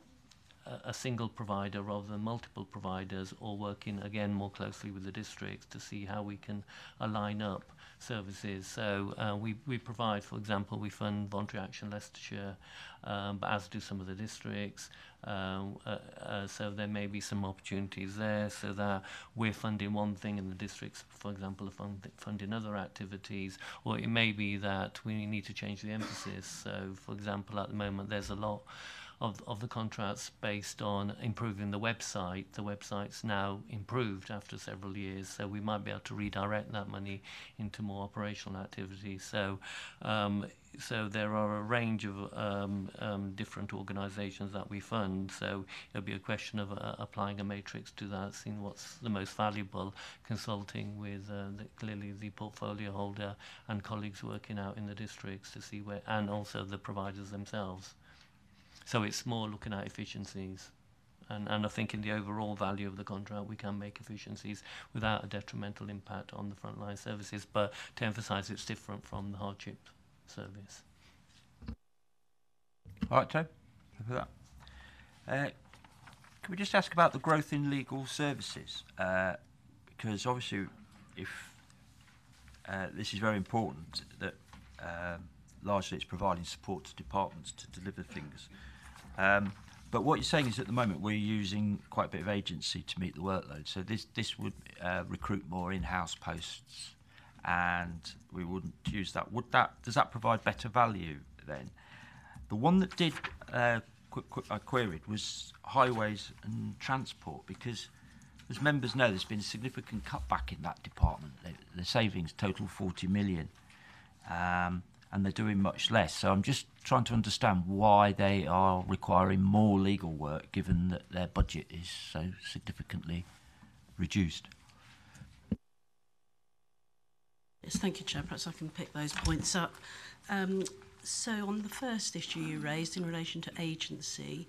a single provider rather than multiple providers, or working again more closely with the districts to see how we can align up services. So we provide, for example, we fund Voluntary Action Leicestershire, but as do some of the districts. So there may be some opportunities there, so that we're funding one thing and the districts, for example, are funding other activities, or it may be that we need to change the emphasis. So, for example, at the moment there's a lot of the contracts based on improving the website. The website's now improved after several years, so we might be able to redirect that money into more operational activities. So so there are a range of different organisations that we fund, so it'll be a question of applying a matrix to that, seeing what's the most valuable, consulting with clearly the portfolio holder and colleagues working out in the districts to see where, and also the providers themselves. So it's more looking at efficiencies. And I think in the overall value of the contract, we can make efficiencies without a detrimental impact on the frontline services. But to emphasise, it's different from the hardship service. All right, Joe. For that. Can we just ask about the growth in legal services? Because obviously, if this is very important, that largely it's providing support to departments to deliver things. But what you're saying is at the moment we're using quite a bit of agency to meet the workload. So this would recruit more in-house posts, and we wouldn't use that. Does that provide better value then? The one that did I queried was highways and transport, because as members know, there's been a significant cutback in that department. The savings total 40 million. And they're doing much less. So I'm just trying to understand why they are requiring more legal work, given that their budget is so significantly reduced. Yes, thank you, Chair. Perhaps I can pick those points up. So on the first issue you raised in relation to agency,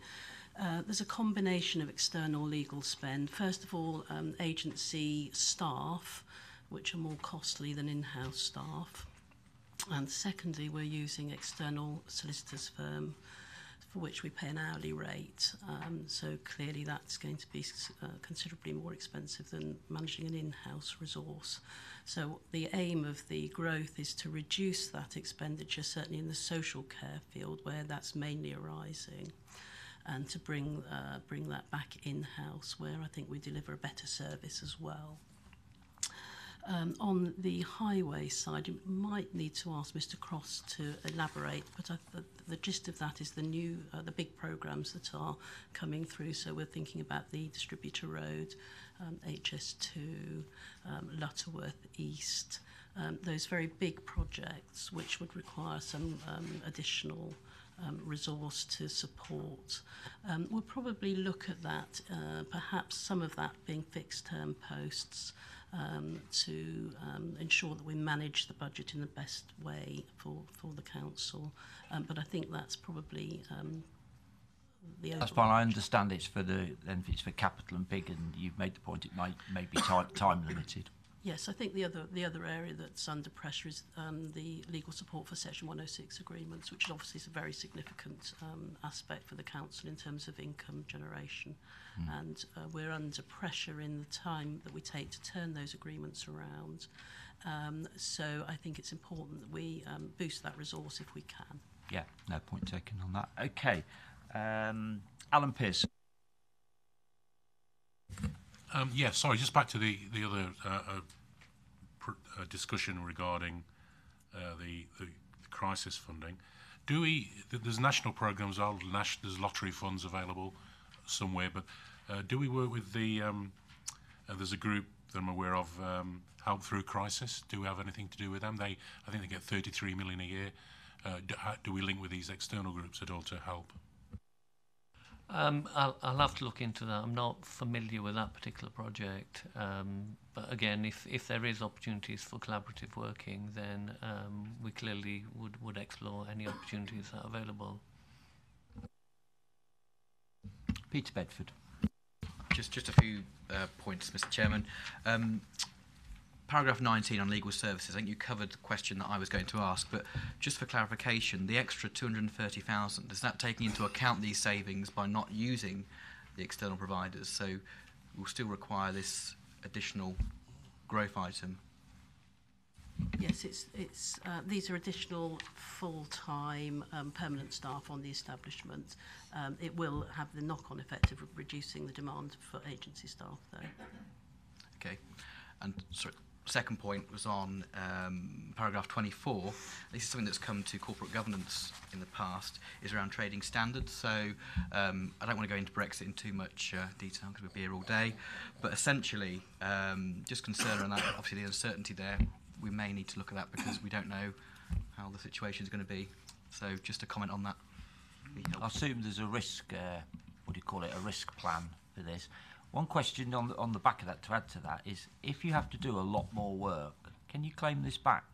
there's a combination of external legal spend. First of all, agency staff, which are more costly than in-house staff. And secondly, we're using external solicitors firm for which we pay an hourly rate. So clearly that's going to be considerably more expensive than managing an in-house resource. So the aim of the growth is to reduce that expenditure, certainly in the social care field where that's mainly arising, and to bring that back in-house where I think we deliver a better service as well. On the highway side, you might need to ask Mr. Cross to elaborate, but the gist of that is the big programmes that are coming through. So we're thinking about the Distributor Road, HS2, Lutterworth East, those very big projects which would require some additional resource to support. We'll probably look at that, perhaps some of that being fixed-term posts, to ensure that we manage the budget in the best way for the council. But I think that's probably the That's fine. I understand it's for capital and big, and you've made the point it may be time limited. Yes, I think the other area that's under pressure is the legal support for Section 106 agreements, which obviously is a very significant aspect for the council in terms of income generation. And we're under pressure in the time that we take to turn those agreements around. So I think it's important that we boost that resource if we can. Yeah, no point taken on that. Okay, Alan Pearce. Yeah, sorry, just back to the other discussion regarding the crisis funding. Do we? There's national programs, there's lottery funds available somewhere, but do we work with the? There's a group that I'm aware of, Help Through Crisis. Do we have anything to do with them? I think they get 33 million a year. Do we link with these external groups at all to help? I'll have to look into that. I'm not familiar with that particular project. But again, if there is opportunities for collaborative working, then we clearly would explore any opportunities that are available. Peter Bedford. Just a few points, Mr. Chairman. Paragraph 19 on legal services, I think you covered the question that I was going to ask, but just for clarification, the extra 230,000, is that taking into account these savings by not using the external providers? So we'll still require this additional growth item? Yes, these are additional full-time permanent staff on the establishment. It will have the knock-on effect of reducing the demand for agency staff, though. Okay, and sorry. Second point was on paragraph 24. This is something that's come to corporate governance in the past, is around trading standards. So I don't want to go into Brexit in too much detail because we'll be here all day. But essentially, just concern around that, obviously the uncertainty there, we may need to look at that because we don't know how the situation is going to be. So just a comment on that. I assume there's a risk, what do you call it, a risk plan for this. One question on the back of that, to add to that, is if you have to do a lot more work, can you claim this back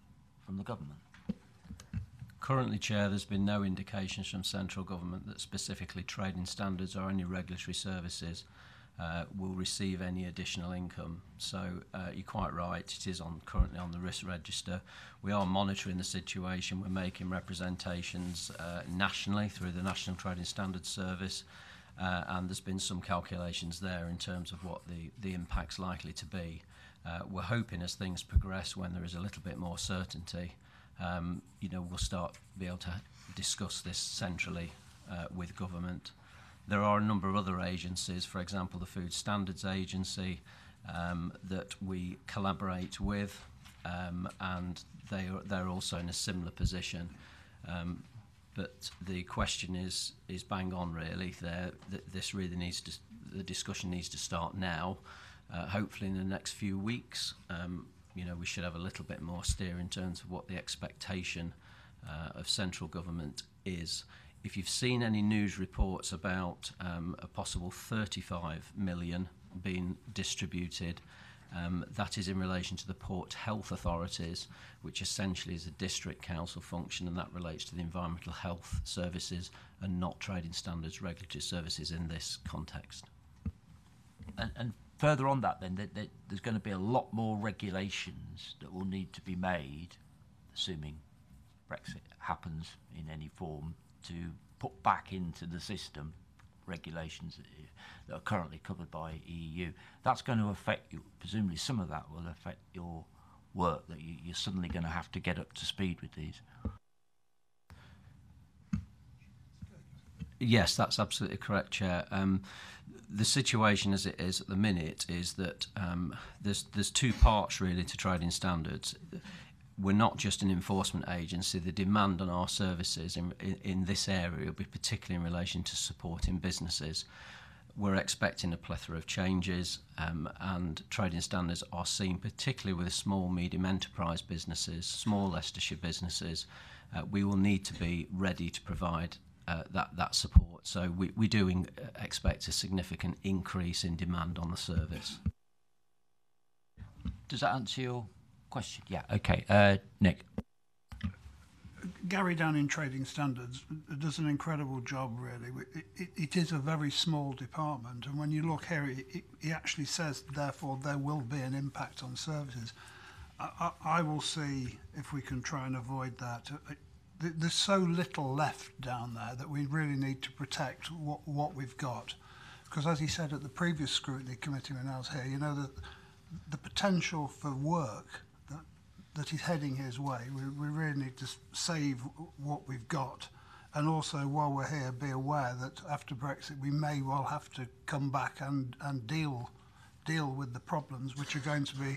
from the government? Currently, Chair, there's been no indications from central government that specifically trading standards or any regulatory services will receive any additional income. So you're quite right, it is currently on the risk register. We are monitoring the situation. We're making representations nationally through the National Trading Standards Service. And there's been some calculations there in terms of what the impact's likely to be. We're hoping as things progress, when there is a little bit more certainty, we'll start be able to discuss this centrally with government. There are a number of other agencies, for example, the Food Standards Agency, that we collaborate with, and they're also in a similar position. But the question is bang on, really. This really the discussion needs to start now. Hopefully in the next few weeks, we should have a little bit more steer in terms of what the expectation of central government is. If you've seen any news reports about a possible 35 million being distributed, that is in relation to the Port Health Authorities, which essentially is a district council function, and that relates to the environmental health services and not trading standards regulatory services in this context. And further on that then, there's going to be a lot more regulations that will need to be made, assuming Brexit happens in any form, to put back into the system regulations that are currently covered by EU. That's going to affect you, presumably some of that will affect your work, that you're suddenly going to have to get up to speed with these. Yes, that's absolutely correct, Chair. The situation as it is at the minute is that there's two parts really to trading standards. We're not just an enforcement agency. The demand on our services in this area will be particularly in relation to supporting businesses. We're expecting a plethora of changes, and trading standards are seen particularly with small, medium enterprise businesses, small Leicestershire businesses. We will need to be ready to provide that support. So we do expect a significant increase in demand on the service. Does that answer your question? Yeah, okay. Nick. Gary down in Trading Standards does an incredible job, really. It is a very small department, and when you look here, he actually says, therefore, there will be an impact on services. I will see if we can try and avoid that. There's so little left down there that we really need to protect what we've got. Because as he said at the previous Scrutiny Committee when I was here, you know, the potential for work that is heading his way, we really need to save what we've got. And also, while we're here, be aware that after Brexit, we may well have to come back and deal with the problems which are going to be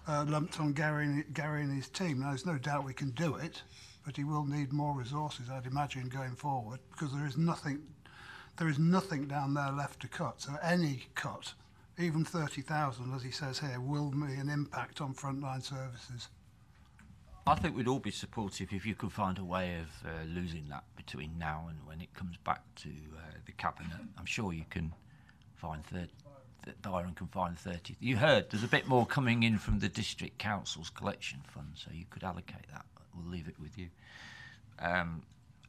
lumped on Gary and his team. Now, there's no doubt we can do it, but he will need more resources, I'd imagine, going forward, because there is nothing down there left to cut. So any cut, even 30,000, as he says here, will be an impact on frontline services. I think we'd all be supportive if you could find a way of losing that between now and when it comes back to the Cabinet. I'm sure you can find Byron can find 30. You heard there's a bit more coming in from the District Council's collection fund, so you could allocate that. We'll leave it with you.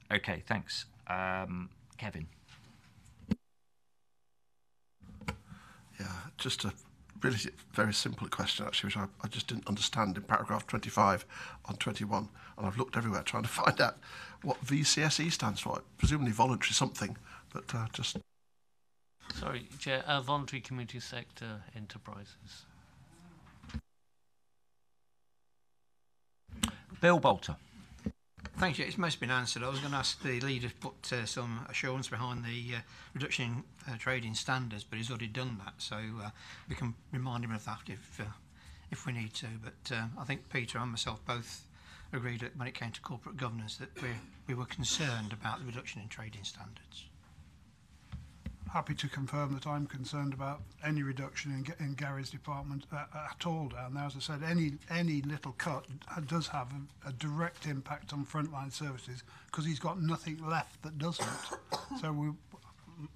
Okay, thanks. Kevin. Yeah, just a really very simple question, actually, which I just didn't understand in paragraph 25 on 21, and I've looked everywhere trying to find out what VCSE stands for. Presumably voluntary something, but just... Sorry, Chair, voluntary community sector enterprises. Bill Bolter. Thank you. It's most been answered. I was going to ask the leader to put some assurance behind the reduction in trading standards, but he's already done that, so we can remind him of that if we need to. But I think Peter and myself both agreed that when it came to corporate governance that we were concerned about the reduction in trading standards. Happy to confirm that I'm concerned about any reduction in Gary's department at all down there. As I said, any little cut does have a direct impact on frontline services because he's got nothing left that doesn't. So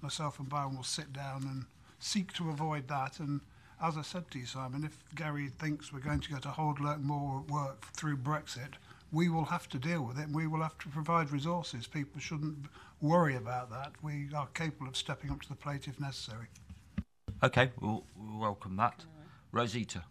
myself and Byron will sit down and seek to avoid that. And as I said to you, Simon, if Gary thinks we're going to get a whole lot more work through Brexit, we will have to deal with it and we will have to provide resources. People shouldn't worry about that. We are capable of stepping up to the plate if necessary. Okay, we'll welcome that. Rosita.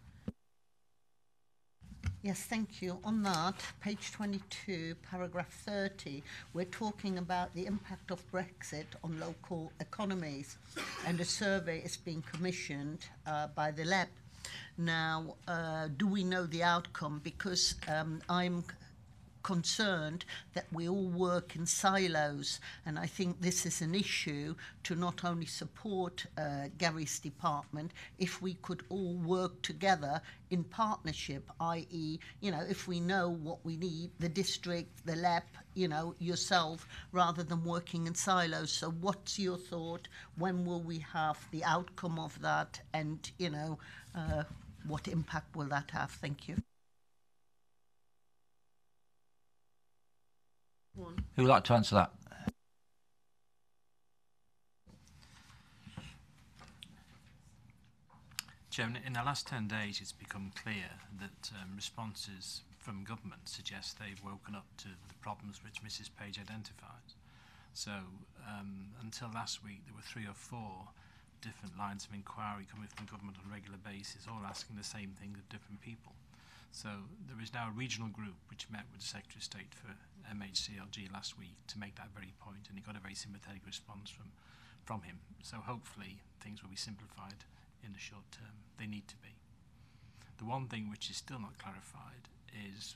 Yes, thank you. On that, page 22, paragraph 30, we're talking about the impact of Brexit on local economies, and a survey is being commissioned by the lab. Now, do we know the outcome? Because I'm concerned that we all work in silos, and I think this is an issue to not only support Gary's department, if we could all work together in partnership, i.e., you know, if we know what we need, the district, the lab, you know, yourself, rather than working in silos. So what's your thought? When will we have the outcome of that? And, you know, what impact will that have? Thank you. Who would like to answer that? Chairman, in the last 10 days it's become clear that responses from government suggest they've woken up to the problems which Mrs Page identified. So until last week there were 3 or 4 different lines of inquiry coming from government on a regular basis, all asking the same thing of different people. So there is now a regional group which met with the Secretary of State for MHCLG last week to make that very point, and he got a very sympathetic response from him. So hopefully things will be simplified in the short term. They need to be. The one thing which is still not clarified is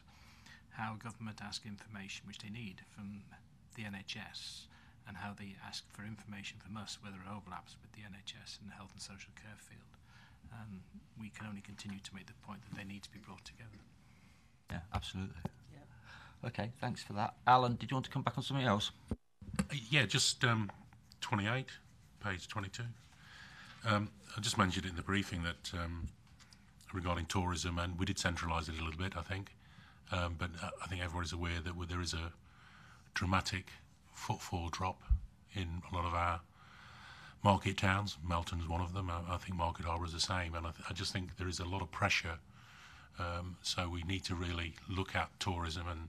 how government ask information which they need from the NHS, and how they ask for information from us where there are overlaps with the NHS and the health and social care field. We can only continue to make the point that they need to be brought together. Yeah, absolutely. Yeah. Okay, thanks for that. Alan, did you want to come back on something else? Yeah, just 28, page 22. I just mentioned it in the briefing that regarding tourism, and we did centralise it a little bit, I think, but I think everyone is aware that there is a dramatic footfall drop in a lot of our market towns. Melton is one of them. I think Market Harbour is the same, and I just think there is a lot of pressure. So we need to really look at tourism and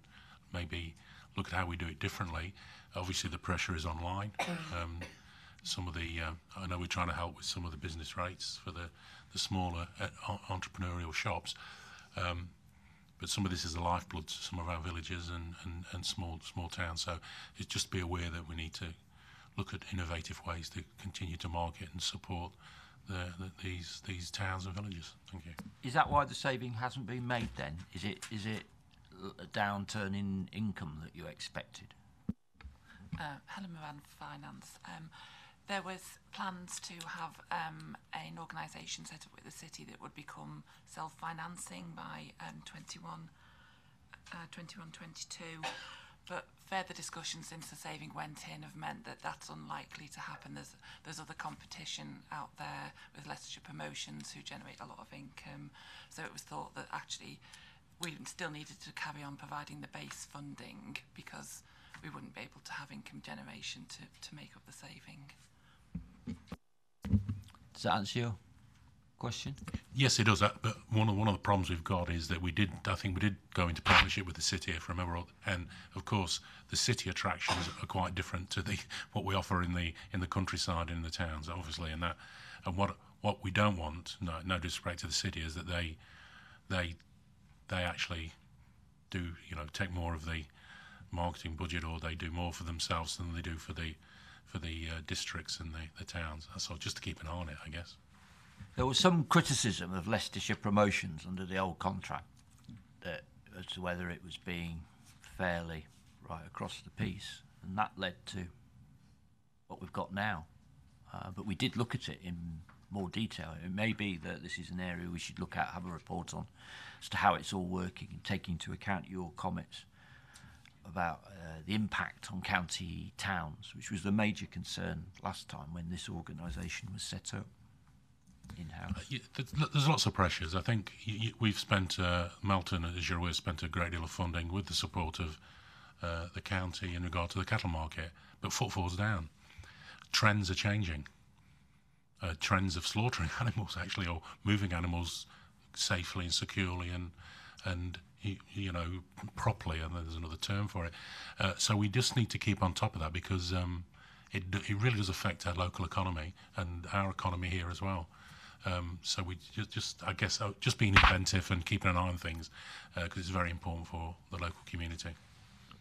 maybe look at how we do it differently. Obviously, the pressure is online. Some of the, I know we're trying to help with some of the business rates for the smaller entrepreneurial shops, but some of this is the lifeblood to some of our villages and small towns. So it's just be aware that we need to look at innovative ways to continue to market and support these towns and villages. Thank you. Is that why the saving hasn't been made then? Is it a downturn in income that you expected? Helen Moran, Finance. There was plans to have an organisation set up with the city that would become self-financing by 21-22, but further discussions since the saving went in have meant that that's unlikely to happen. There's other competition out there with Leicestershire Promotions who generate a lot of income, so it was thought that actually we still needed to carry on providing the base funding because we wouldn't be able to have income generation to make up the saving. Does that answer your question? Yes, it does. But one of the problems we've got is that I think we did go into partnership with the city, if I remember, and of course the city attractions are quite different to what we offer in the countryside and in the towns, obviously, and what we don't want, no disrespect to the city, is that they actually do take more of the marketing budget, or they do more for themselves than they do for the districts and the towns. So just to keep an eye on it, I guess. There was some criticism of Leicestershire Promotions under the old contract as to whether it was being fairly right across the piece, and that led to what we've got now. But we did look at it in more detail. It may be that this is an area we should look at, have a report on, as to how it's all working, and take into account your comments about the impact on county towns, which was the major concern last time when this organisation was set up in-house. There's lots of pressures. I think we've spent, Melton, as you're aware, spent a great deal of funding with the support of the county in regard to the cattle market, but footfall's down. Trends are changing. Trends of slaughtering animals, actually, or moving animals safely and securely and properly, and there's another term for it. So we just need to keep on top of that, because it really does affect our local economy and our economy here as well. So we I guess just being inventive and keeping an eye on things, because it's very important for the local community.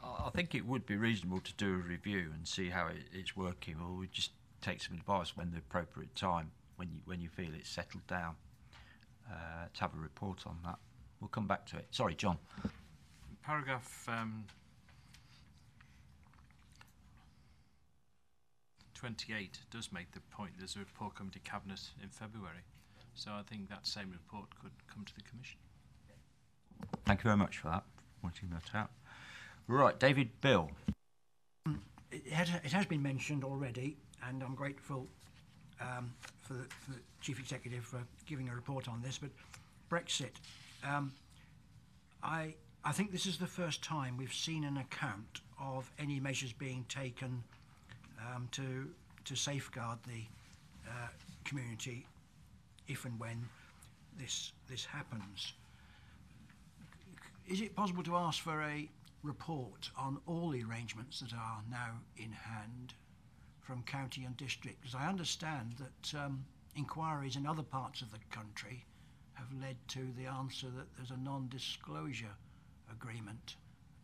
I think it would be reasonable to do a review and see how it's working, or we just take some advice when the appropriate time, when you feel it's settled down, to have a report on that. We'll come back to it. Sorry, John. Paragraph 28 does make the point there's a report coming to Cabinet in February, so I think that same report could come to the Commission. Thank you very much for that, pointing that out. Right, David Bill. It has been mentioned already, and I'm grateful for the Chief Executive for giving a report on this, but Brexit. I think this is the first time we've seen an account of any measures being taken to safeguard the community if and when this happens. Is it possible to ask for a report on all the arrangements that are now in hand from county and district? Because I understand that inquiries in other parts of the country have led to the answer that there's a non-disclosure agreement.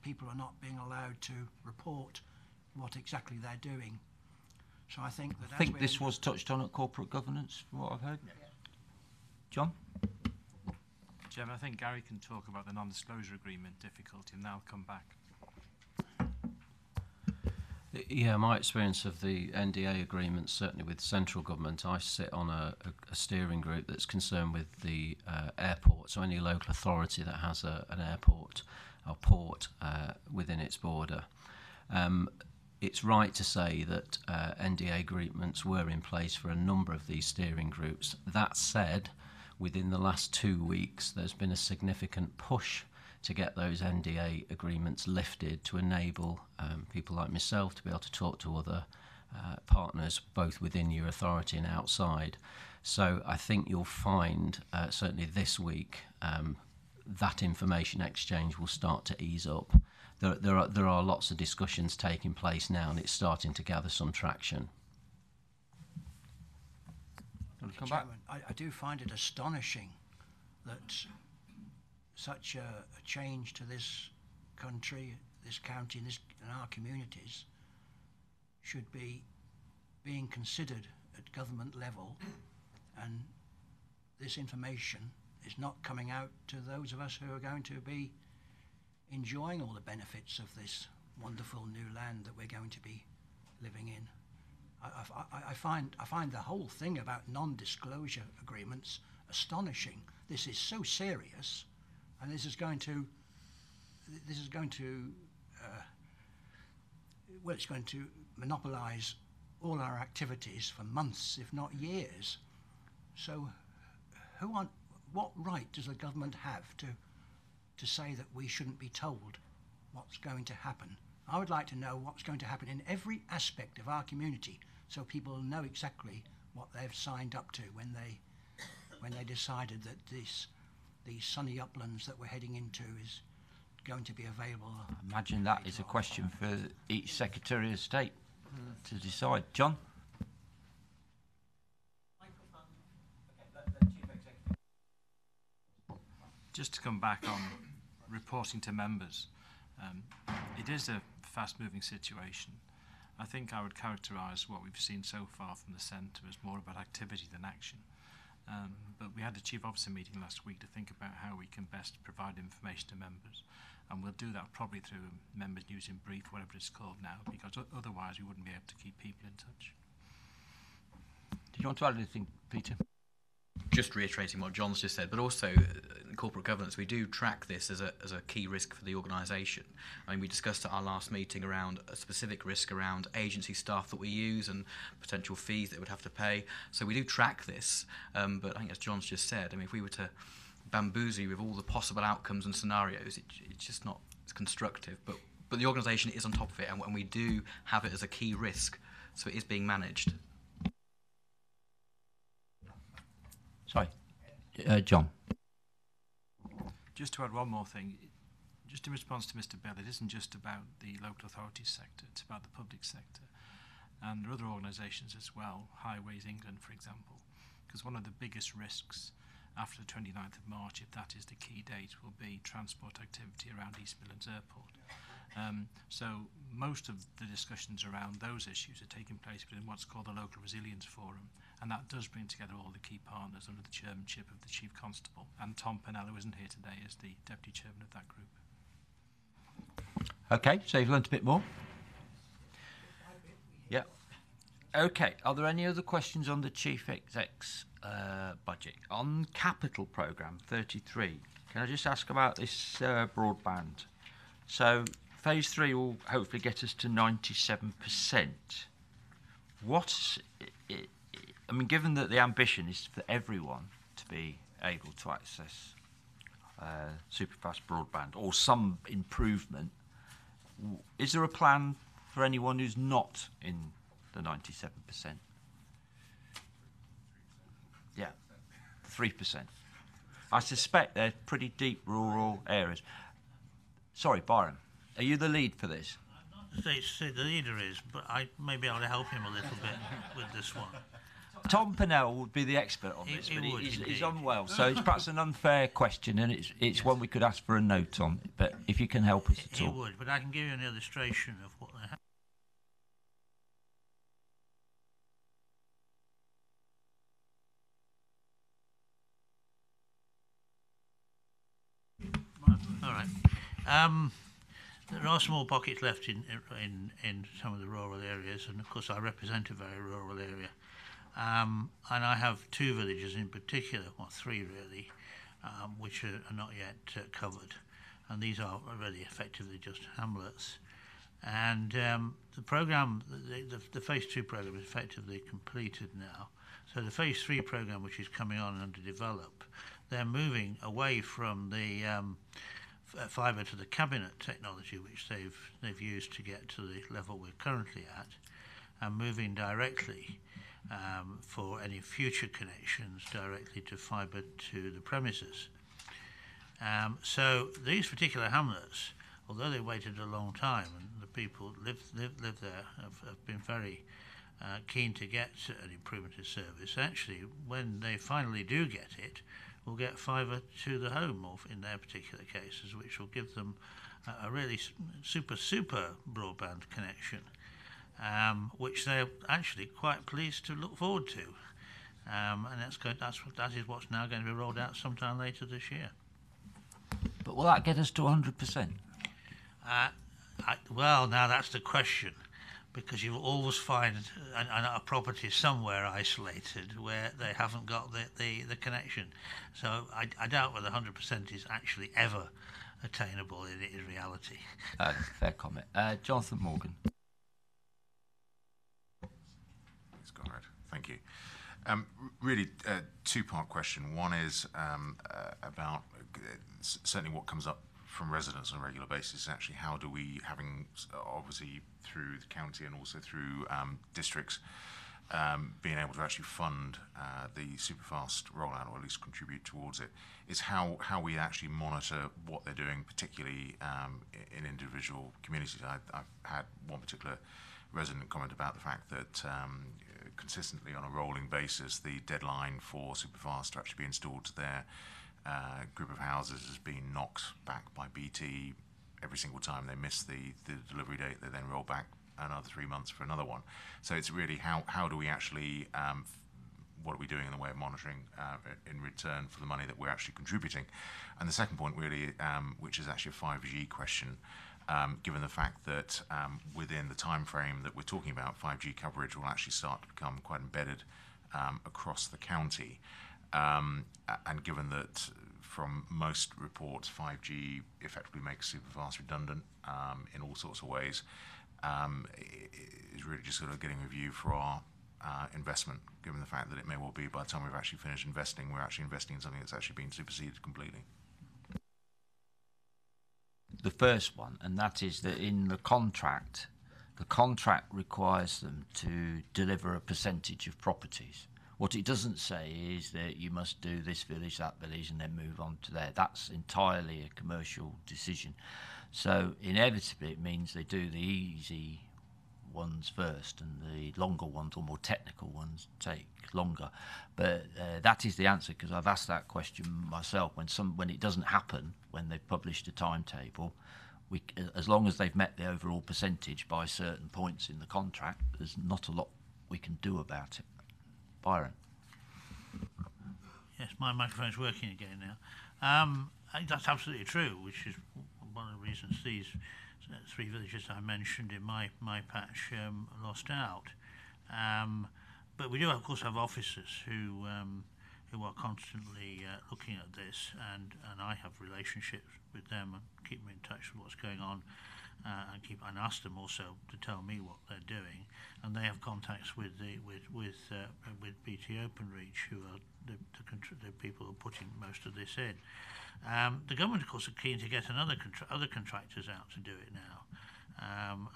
People are not being allowed to report what exactly they're doing. So I think that... I think this was touched on at corporate governance, from what I've heard. Yeah. John? Chairman, I think Gary can talk about the non-disclosure agreement difficulty, and then I'll come back. Yeah, my experience of the NDA agreement, certainly with central government, I sit on a steering group that's concerned with the airport, so any local authority that has an airport or port within its border. It's right to say that NDA agreements were in place for a number of these steering groups. That said, within the last 2 weeks, there's been a significant push to get those NDA agreements lifted to enable people like myself to be able to talk to other partners, both within your authority and outside. So I think you'll find, certainly this week, that information exchange will start to ease up. there are lots of discussions taking place now, and it's starting to gather some traction. Chairman, I do find it astonishing that such a change to this country, this county, and our communities should be being considered at government level, and this information is not coming out to those of us who are going to be enjoying all the benefits of this wonderful new land that we're going to be living in. I find the whole thing about non-disclosure agreements astonishing. This is so serious, and this is going to well, it's going to monopolise all our activities for months, if not years. So, what right does the government have to say that we shouldn't be told what's going to happen? I would like to know what's going to happen in every aspect of our community, so people know exactly what they've signed up to when they decided that these sunny uplands that we're heading into is going to be available. I imagine that is a question for each Secretary of State to decide. John? Just to come back on reporting to members, it is a fast-moving situation. I think I would characterise what we've seen so far from the Centre as more about activity than action. But we had a Chief Officer meeting last week to think about how we can best provide information to members. And we'll do that probably through members' news in brief, whatever it's called now, because otherwise we wouldn't be able to keep people in touch. Did you want to add anything, Peter? Just reiterating what John's just said, but also in corporate governance, we do track this as a key risk for the organisation. I mean, we discussed at our last meeting around a specific risk around agency staff that we use and potential fees that we would have to pay. So we do track this, but I think as John's just said, I mean, if we were to bamboozle you with all the possible outcomes and scenarios, it's just not constructive. But the organisation is on top of it, and we do have it as a key risk, so it is being managed. Sorry, John. Just to add one more thing, just in response to Mr. Bell, it isn't just about the local authorities sector, it's about the public sector. And there are other organisations as well, Highways England, for example, because one of the biggest risks after the 29th of March, if that is the key date, will be transport activity around East Midlands Airport. So most of the discussions around those issues are taking place within what's called the Local Resilience Forum, and that does bring together all the key partners under the chairmanship of the Chief Constable, and Tom Pennell, who isn't here today, is the Deputy Chairman of that group. Okay, so you've learnt a bit more? Yeah. Okay, are there any other questions on the Chief Exec's budget? On Capital Programme 33, can I just ask about this broadband? So Phase 3 will hopefully get us to 97%. I mean, given that the ambition is for everyone to be able to access superfast broadband or some improvement, is there a plan for anyone who's not in the 97%? Yeah, 3%. I suspect they're pretty deep rural areas. Sorry, Byron, are you the lead for this? Say the leader is, but maybe I'll help him a little bit with this one. Tom Pennell would be the expert on this, but he's unwell, so it's perhaps an unfair question, and it's one we could ask for a note on. But if you can help us at all, he would. But I can give you an illustration of what they have. All right. There are small pockets left in some of the rural areas, and of course I represent a very rural area. And I have two villages in particular, well, three really, which are not yet covered. And these are really effectively just hamlets. And the programme, the Phase 2 programme is effectively completed now. So the Phase 3 programme, which is coming on and to develop, they're moving away from the fibre to the cabinet technology, which they've used to get to the level we're currently at, and moving directly for any future connections directly to fibre to the premises. So these particular hamlets, although they waited a long time, and the people live there have been very keen to get an improvement in service, actually, when they finally do get it, will get fibre to the home, or in their particular cases, which will give them a really super broadband connection, which they're actually quite pleased to look forward to. And that is what's now going to be rolled out sometime later this year. But will that get us to 100%? Well, now that's the question, because you'll always find a property somewhere isolated where they haven't got the connection. So I doubt whether 100% is actually ever attainable in reality. Fair comment. Jonathan Morgan. Thanks, Conrad. Thank you. Really, two-part question. One is about certainly what comes up from residents on a regular basis. Actually, how do we, having obviously through the county and also through districts, being able to actually fund the superfast rollout, or at least contribute towards it, is how we actually monitor what they're doing, particularly in individual communities. I've had one particular resident comment about the fact that consistently on a rolling basis, the deadline for superfast to actually be installed to their group of houses has been knocked back by BT. Every single time they miss the delivery date, they then roll back another 3 months for another one. So it's really how do we actually, what are we doing in the way of monitoring in return for the money that we're actually contributing? And the second point really, which is actually a 5G question, given the fact that within the time frame that we're talking about, 5G coverage will actually start to become quite embedded across the county. And given that from most reports, 5G effectively makes superfast redundant in all sorts of ways, is really just sort of getting a view for our investment, given the fact that it may well be by the time we've actually finished investing, we're actually investing in something that's actually been superseded completely. The first one, and that is that in the contract requires them to deliver a percentage of properties. What it doesn't say is that you must do this village, that village, and then move on to there. That's entirely a commercial decision. So inevitably it means they do the easy ones first, and the longer ones or more technical ones take longer. But that is the answer, because I've asked that question myself. When it doesn't happen, when they've published a timetable, as long as they've met the overall percentage by certain points in the contract, there's not a lot we can do about it. Byron. Yes, my microphone's working again now. I think that's absolutely true, which is one of the reasons these 3 villages I mentioned in my patch lost out. But we do, of course, have officers who are constantly looking at this, and I have relationships with them and keep me in touch with what's going on, and ask them also to tell me what they're doing, and they have contacts with BT Openreach, who are the people who are putting most of this in. The government, of course, are keen to get other contractors out to do it now,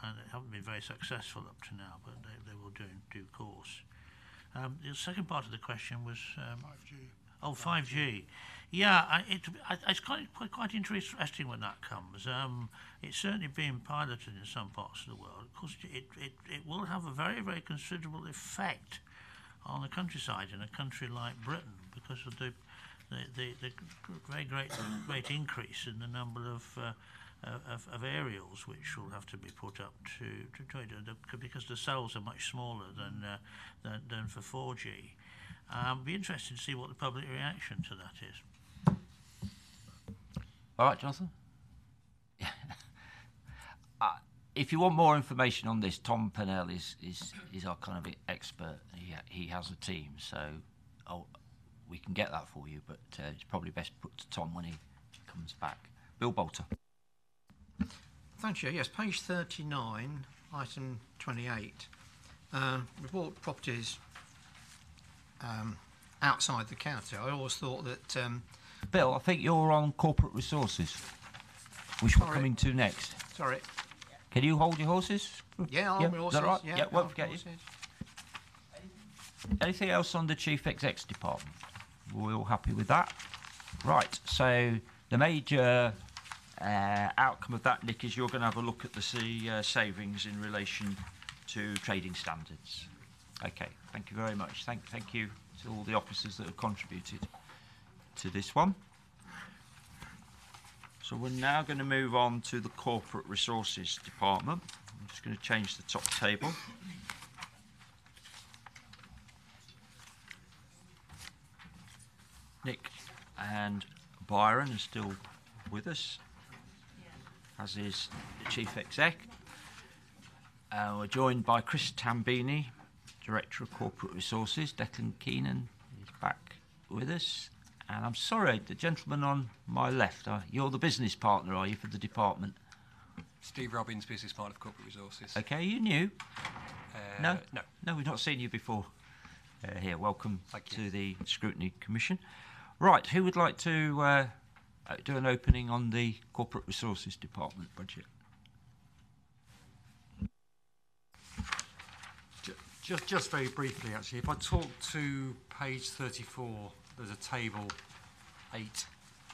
and they haven't been very successful up to now, but they will do in due course. The second part of the question was 5G. Oh, 5G. Yeah, it's quite interesting when that comes. It's certainly being piloted in some parts of the world. Of course, it will have a very, very considerable effect on the countryside in a country like Britain, because of the very great increase in the number of aerials which will have to be put up to it, because the cells are much smaller than for 4G. Be interested to see what the public reaction to that is. All right, Jonathan. If you want more information on this, Tom Pennell is our kind of expert. He has a team, so we can get that for you, but it's probably best put to Tom when he comes back. Bill Bolter. Thank you. Yes, page 39, item 28. We bought properties outside the county. I always thought that... Bill, I think you're on corporate resources, which we're coming to next. Sorry. Can you hold your horses? Yeah, I'm horses. Is that right? Yeah, yeah, won't forget you. Anything else on the Chief Exec's department? We're all happy with that. Right, so the major outcome of that, Nick, is you're going to have a look at the savings in relation to trading standards. Okay, thank you very much. Thank you to all the officers that have contributed to this one. So we're now going to move on to the Corporate Resources Department. I'm just going to change the top table. Nick and Byron are still with us, as is the Chief Exec. We're joined by Chris Tambini, Director of Corporate Resources. Declan Keenan is back with us. And I'm sorry, the gentleman on my left, you're the business partner, are you, for the department? Steve Robbins, business partner of Corporate Resources. Okay, you new? No? No. No, we've not seen you before. Here, welcome to the Scrutiny Commission. Right, who would like to do an opening on the Corporate Resources Department budget? Just very briefly, actually, if I talk to page 34, there's a table 8.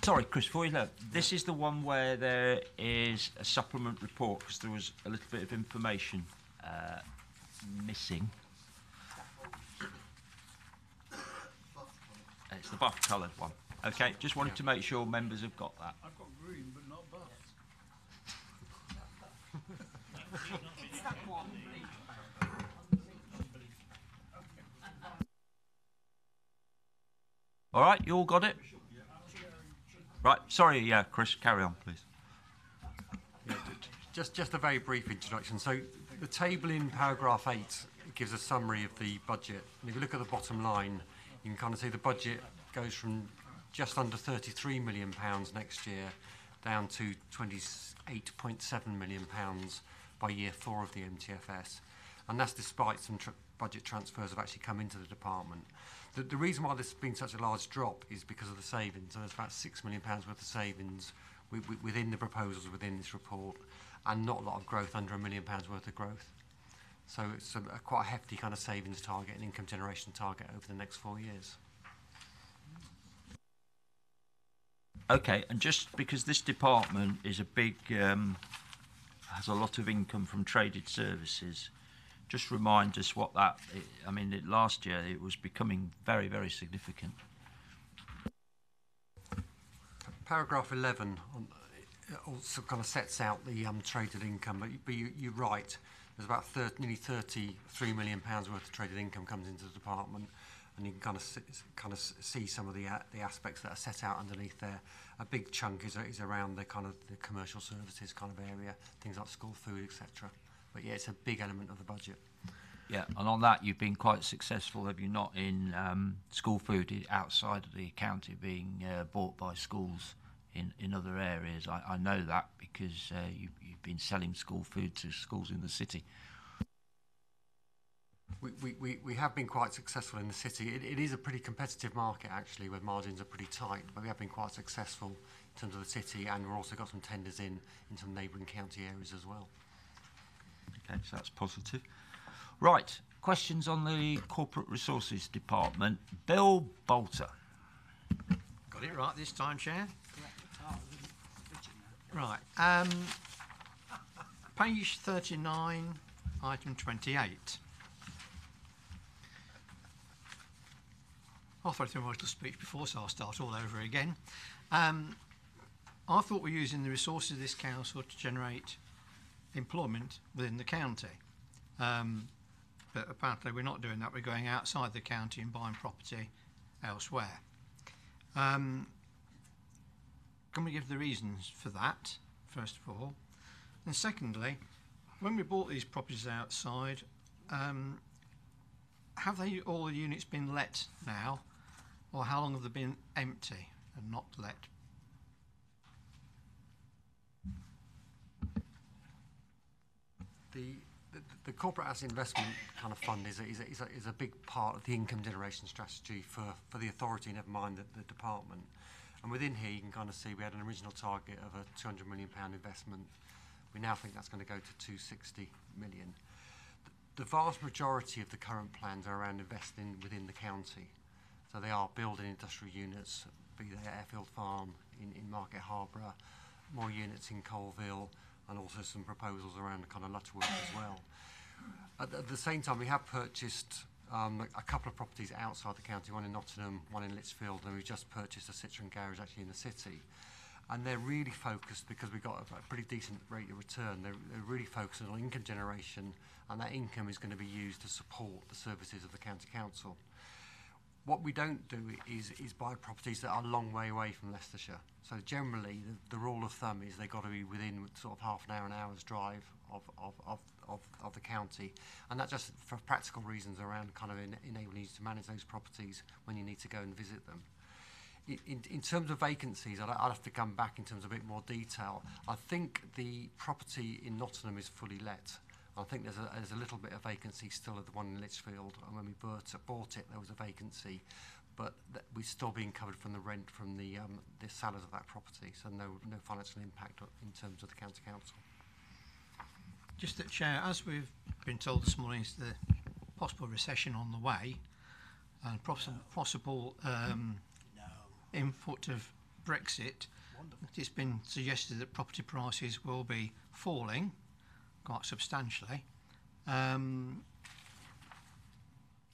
Sorry, Chris, before you know, this is the one where there is a supplement report because there was a little bit of information missing. It's the buff-coloured one. Okay, just wanted to make sure members have got that. I've got green, but not buff. It's that one. All right, you all got it? Right, sorry, yeah, Chris, carry on, please. Yeah, just a very brief introduction. So the table in paragraph 8 gives a summary of the budget. And if you look at the bottom line, you can kind of see the budget goes from just under £33 million next year down to £28.7 million by year 4 of the MTFS. And that's despite some budget transfers have actually come into the department. The reason why this has been such a large drop is because of the savings. So there's about £6 million worth of savings within the proposals within this report, and not a lot of growth, under £1 million worth of growth. So it's quite a hefty kind of savings target and income generation target over the next 4 years. Okay, and just because this department is a big, has a lot of income from traded services, just remind us what that, I mean, last year it was becoming very, very significant. Paragraph 11 also kind of sets out the traded income, but you're right. There's about nearly £33 million worth of traded income comes into the department, and you can kind of see some of the aspects that are set out underneath there. A big chunk is around the kind of the commercial services kind of area, things like school food, etc. But yeah, it's a big element of the budget. Yeah, and on that you've been quite successful, have you not, in school food outside of the county being bought by schools in other areas? I know that because you've been selling school food to schools in the city. We have been quite successful in the city. It is a pretty competitive market, actually, where margins are pretty tight, but we have been quite successful in terms of the city, and we've also got some tenders in some neighbouring county areas as well. Okay, so that's positive. Right, questions on the Corporate Resources Department. Bill Bolter. Got it right this time, Chair? Right. Page 39, item 28. I'll throw through most of the speech before, so I'll start all over again. I thought we were using the resources of this council to generate employment within the county. But apparently we're not doing that. We're going outside the county and buying property elsewhere. Can we give the reasons for that, first of all? And secondly, when we bought these properties outside, have all the units been let now, or how long have they been empty and not let? The corporate asset investment kind of fund is a big part of the income generation strategy for the authority, never mind the department. And within here, you can kind of see we had an original target of a £200 million investment. We now think that's going to go to 260 million. The vast majority of the current plans are around investing within the county. So they are building industrial units, be they Airfield Farm in Market Harborough, more units in Colville, and also some proposals around kind of Lutterworth as well. At the same time, we have purchased a couple of properties outside the county, one in Nottingham, one in Lichfield, and we've just purchased a Citroen garage actually in the city. And they're really focused, because we've got a pretty decent rate of return, they're really focused on income generation, and that income is going to be used to support the services of the county council. What we don't do is buy properties that are a long way away from Leicestershire. So generally, the rule of thumb is they've got to be within sort of half an hour's drive of the county, and that just for practical reasons around kind of enabling you to manage those properties when you need to go and visit them. In terms of vacancies, I'd have to come back in terms of a bit more detail. I think the property in Nottingham is fully let. I think there's a little bit of vacancy still at the one in Lichfield, and when we bought it, there was a vacancy, but we're still being covered from the rent from the sellers of that property, so no financial impact in terms of the county council. Just that, Chair, as we've been told this morning, is the possible recession on the way, and possible input of Brexit. It's been suggested that property prices will be falling quite substantially.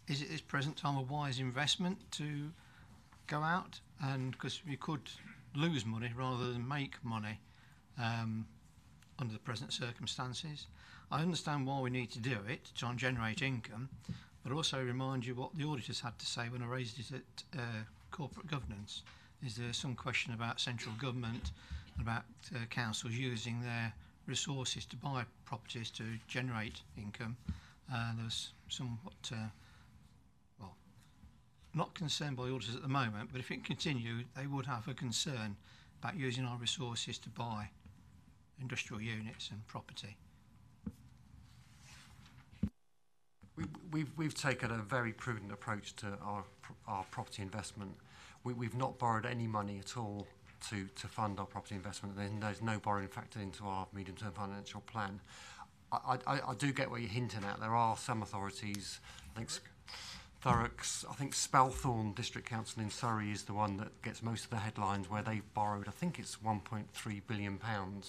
Is it this present time a wise investment to go out? And because we could lose money rather than make money under the present circumstances. I understand why we need to do it, to try and generate income, but also remind you what the auditors had to say when I raised it at corporate governance. Is there some question about central government, about councils using their resources to buy properties to generate income? There's somewhat, well, not concerned by the auditors at the moment, but if it continued, they would have a concern about using our resources to buy industrial units and property. We've taken a very prudent approach to our property investment. We've not borrowed any money at all to fund our property investment. There's no borrowing factored into our medium-term financial plan. I do get what you're hinting at. There are some authorities, I think Thurrock's, I think Spelthorne District Council in Surrey is the one that gets most of the headlines, where they've borrowed, I think it's £1.3 billion. And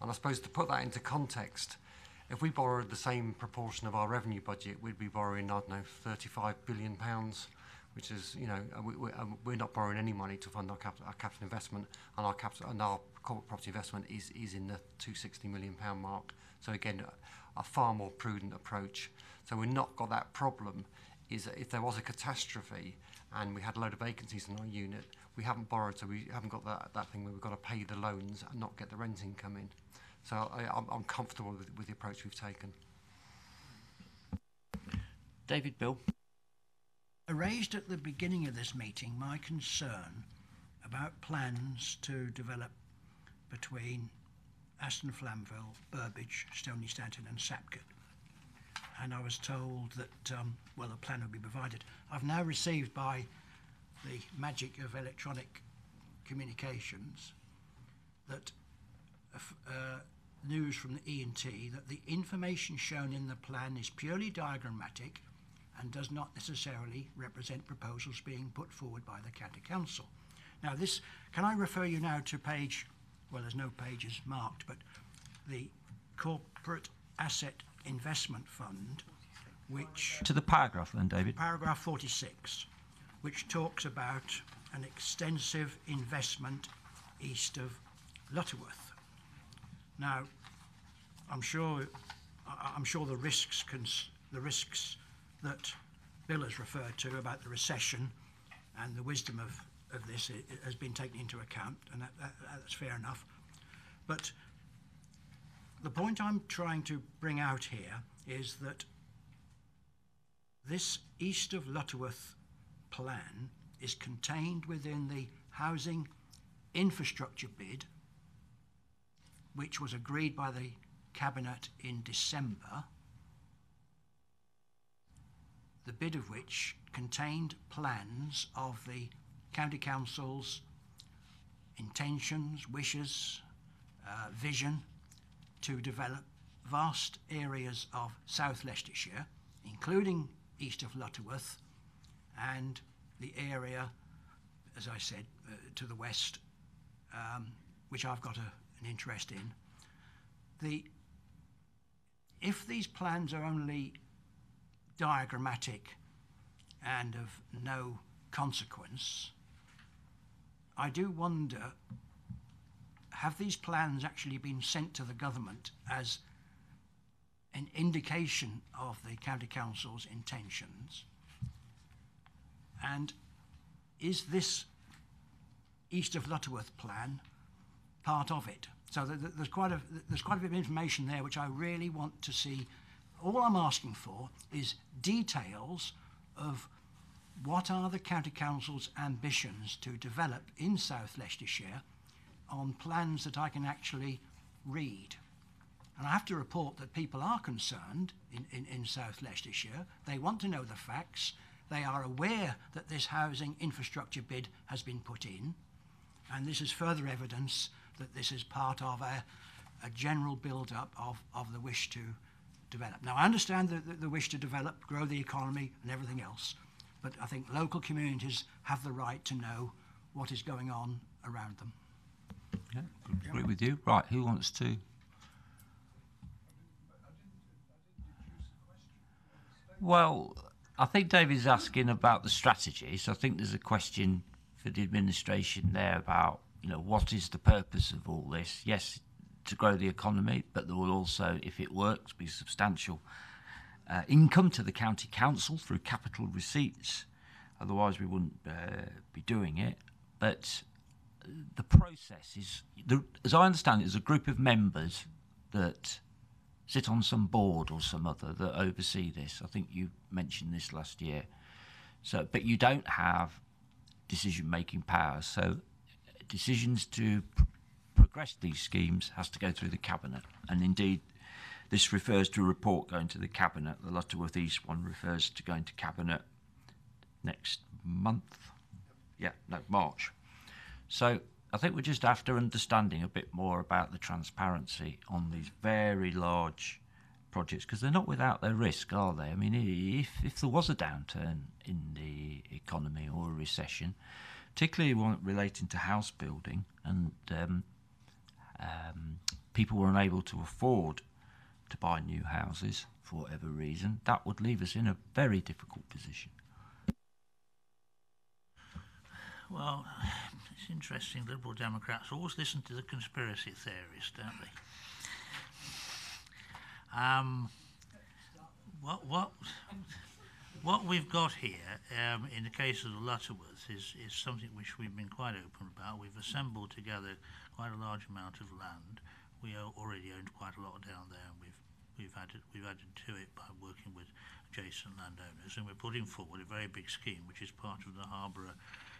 I suppose to put that into context, if we borrowed the same proportion of our revenue budget, we'd be borrowing, I don't know, £35 billion, which is, you know, we're not borrowing any money to fund our capital investment, and our corporate property investment is in the £260 million mark. So again, a far more prudent approach. So we've not got that problem. Is that if there was a catastrophe and we had a load of vacancies in our unit, we haven't borrowed, so we haven't got that thing where we've got to pay the loans and not get the rent income in. So I'm comfortable with the approach we've taken. David, Bill. I raised at the beginning of this meeting my concern about plans to develop between Aston Flamville, Burbage, Stoney Stanton and Sapkett. And I was told that, well, a plan would be provided. I've now received, by the magic of electronic communications, that news from the E&T that the information shown in the plan is purely diagrammatic and does not necessarily represent proposals being put forward by the County Council. Now this, can I refer you now to page, well, there's no pages marked, but the Corporate Asset Investment Fund, which... To the paragraph then, David. Paragraph 46, which talks about an extensive investment east of Lutterworth. Now, I'm sure the risks that Bill has referred to about the recession and the wisdom of this has been taken into account, and that's fair enough. But the point I'm trying to bring out here is that this east of Lutterworth plan is contained within the housing infrastructure bid, which was agreed by the Cabinet in December, the bid of which contained plans of the County Council's intentions, wishes, vision to develop vast areas of South Leicestershire, including east of Lutterworth, and the area, as I said, to the west, which I've got a an interest in. If these plans are only diagrammatic and of no consequence, I do wonder, have these plans actually been sent to the government as an indication of the county council's intentions? And is this East of Lutterworth plan part of it? So there's quite a bit of information there which I really want to see. All I'm asking for is details of what are the county council's ambitions to develop in South Leicestershire on plans that I can actually read. And I have to report that people are concerned in South Leicestershire. They want to know the facts. They are aware that this housing infrastructure bid has been put in, and this is further evidence that this is part of a general build-up of the wish to develop. Now, I understand the wish to develop, grow the economy and everything else, but I think local communities have the right to know what is going on around them. Yeah, agree with you. Right, who wants to? Well, I think David's asking about the strategy, so I think there's a question for the administration there about, what is the purpose of all this? Yes, to grow the economy, but there will also, if it works, be substantial income to the county council through capital receipts. Otherwise, we wouldn't be doing it. But the process is, as I understand it, there's a group of members that sit on some board or some other that oversee this. I think you mentioned this last year. So, but you don't have decision-making power. So decisions to progress these schemes has to go through the Cabinet. And indeed, this refers to a report going to the Cabinet. The Lutterworth East one refers to going to Cabinet next month. March. So I think we're just after understanding a bit more about the transparency on these very large projects, because they're not without their risk, are they? I mean, if there was a downturn in the economy or a recession, particularly one relating to house building, and people were unable to afford to buy new houses for whatever reason, that would leave us in a very difficult position. Well, it's interesting. Liberal Democrats always listen to the conspiracy theorists, don't they? What we've got here, in the case of the Lutterworth, is something which we've been quite open about. We've assembled together quite a large amount of land. We already owned quite a lot down there, and we've added to it by working with adjacent landowners, and we're putting forward a very big scheme, which is part of the Harborough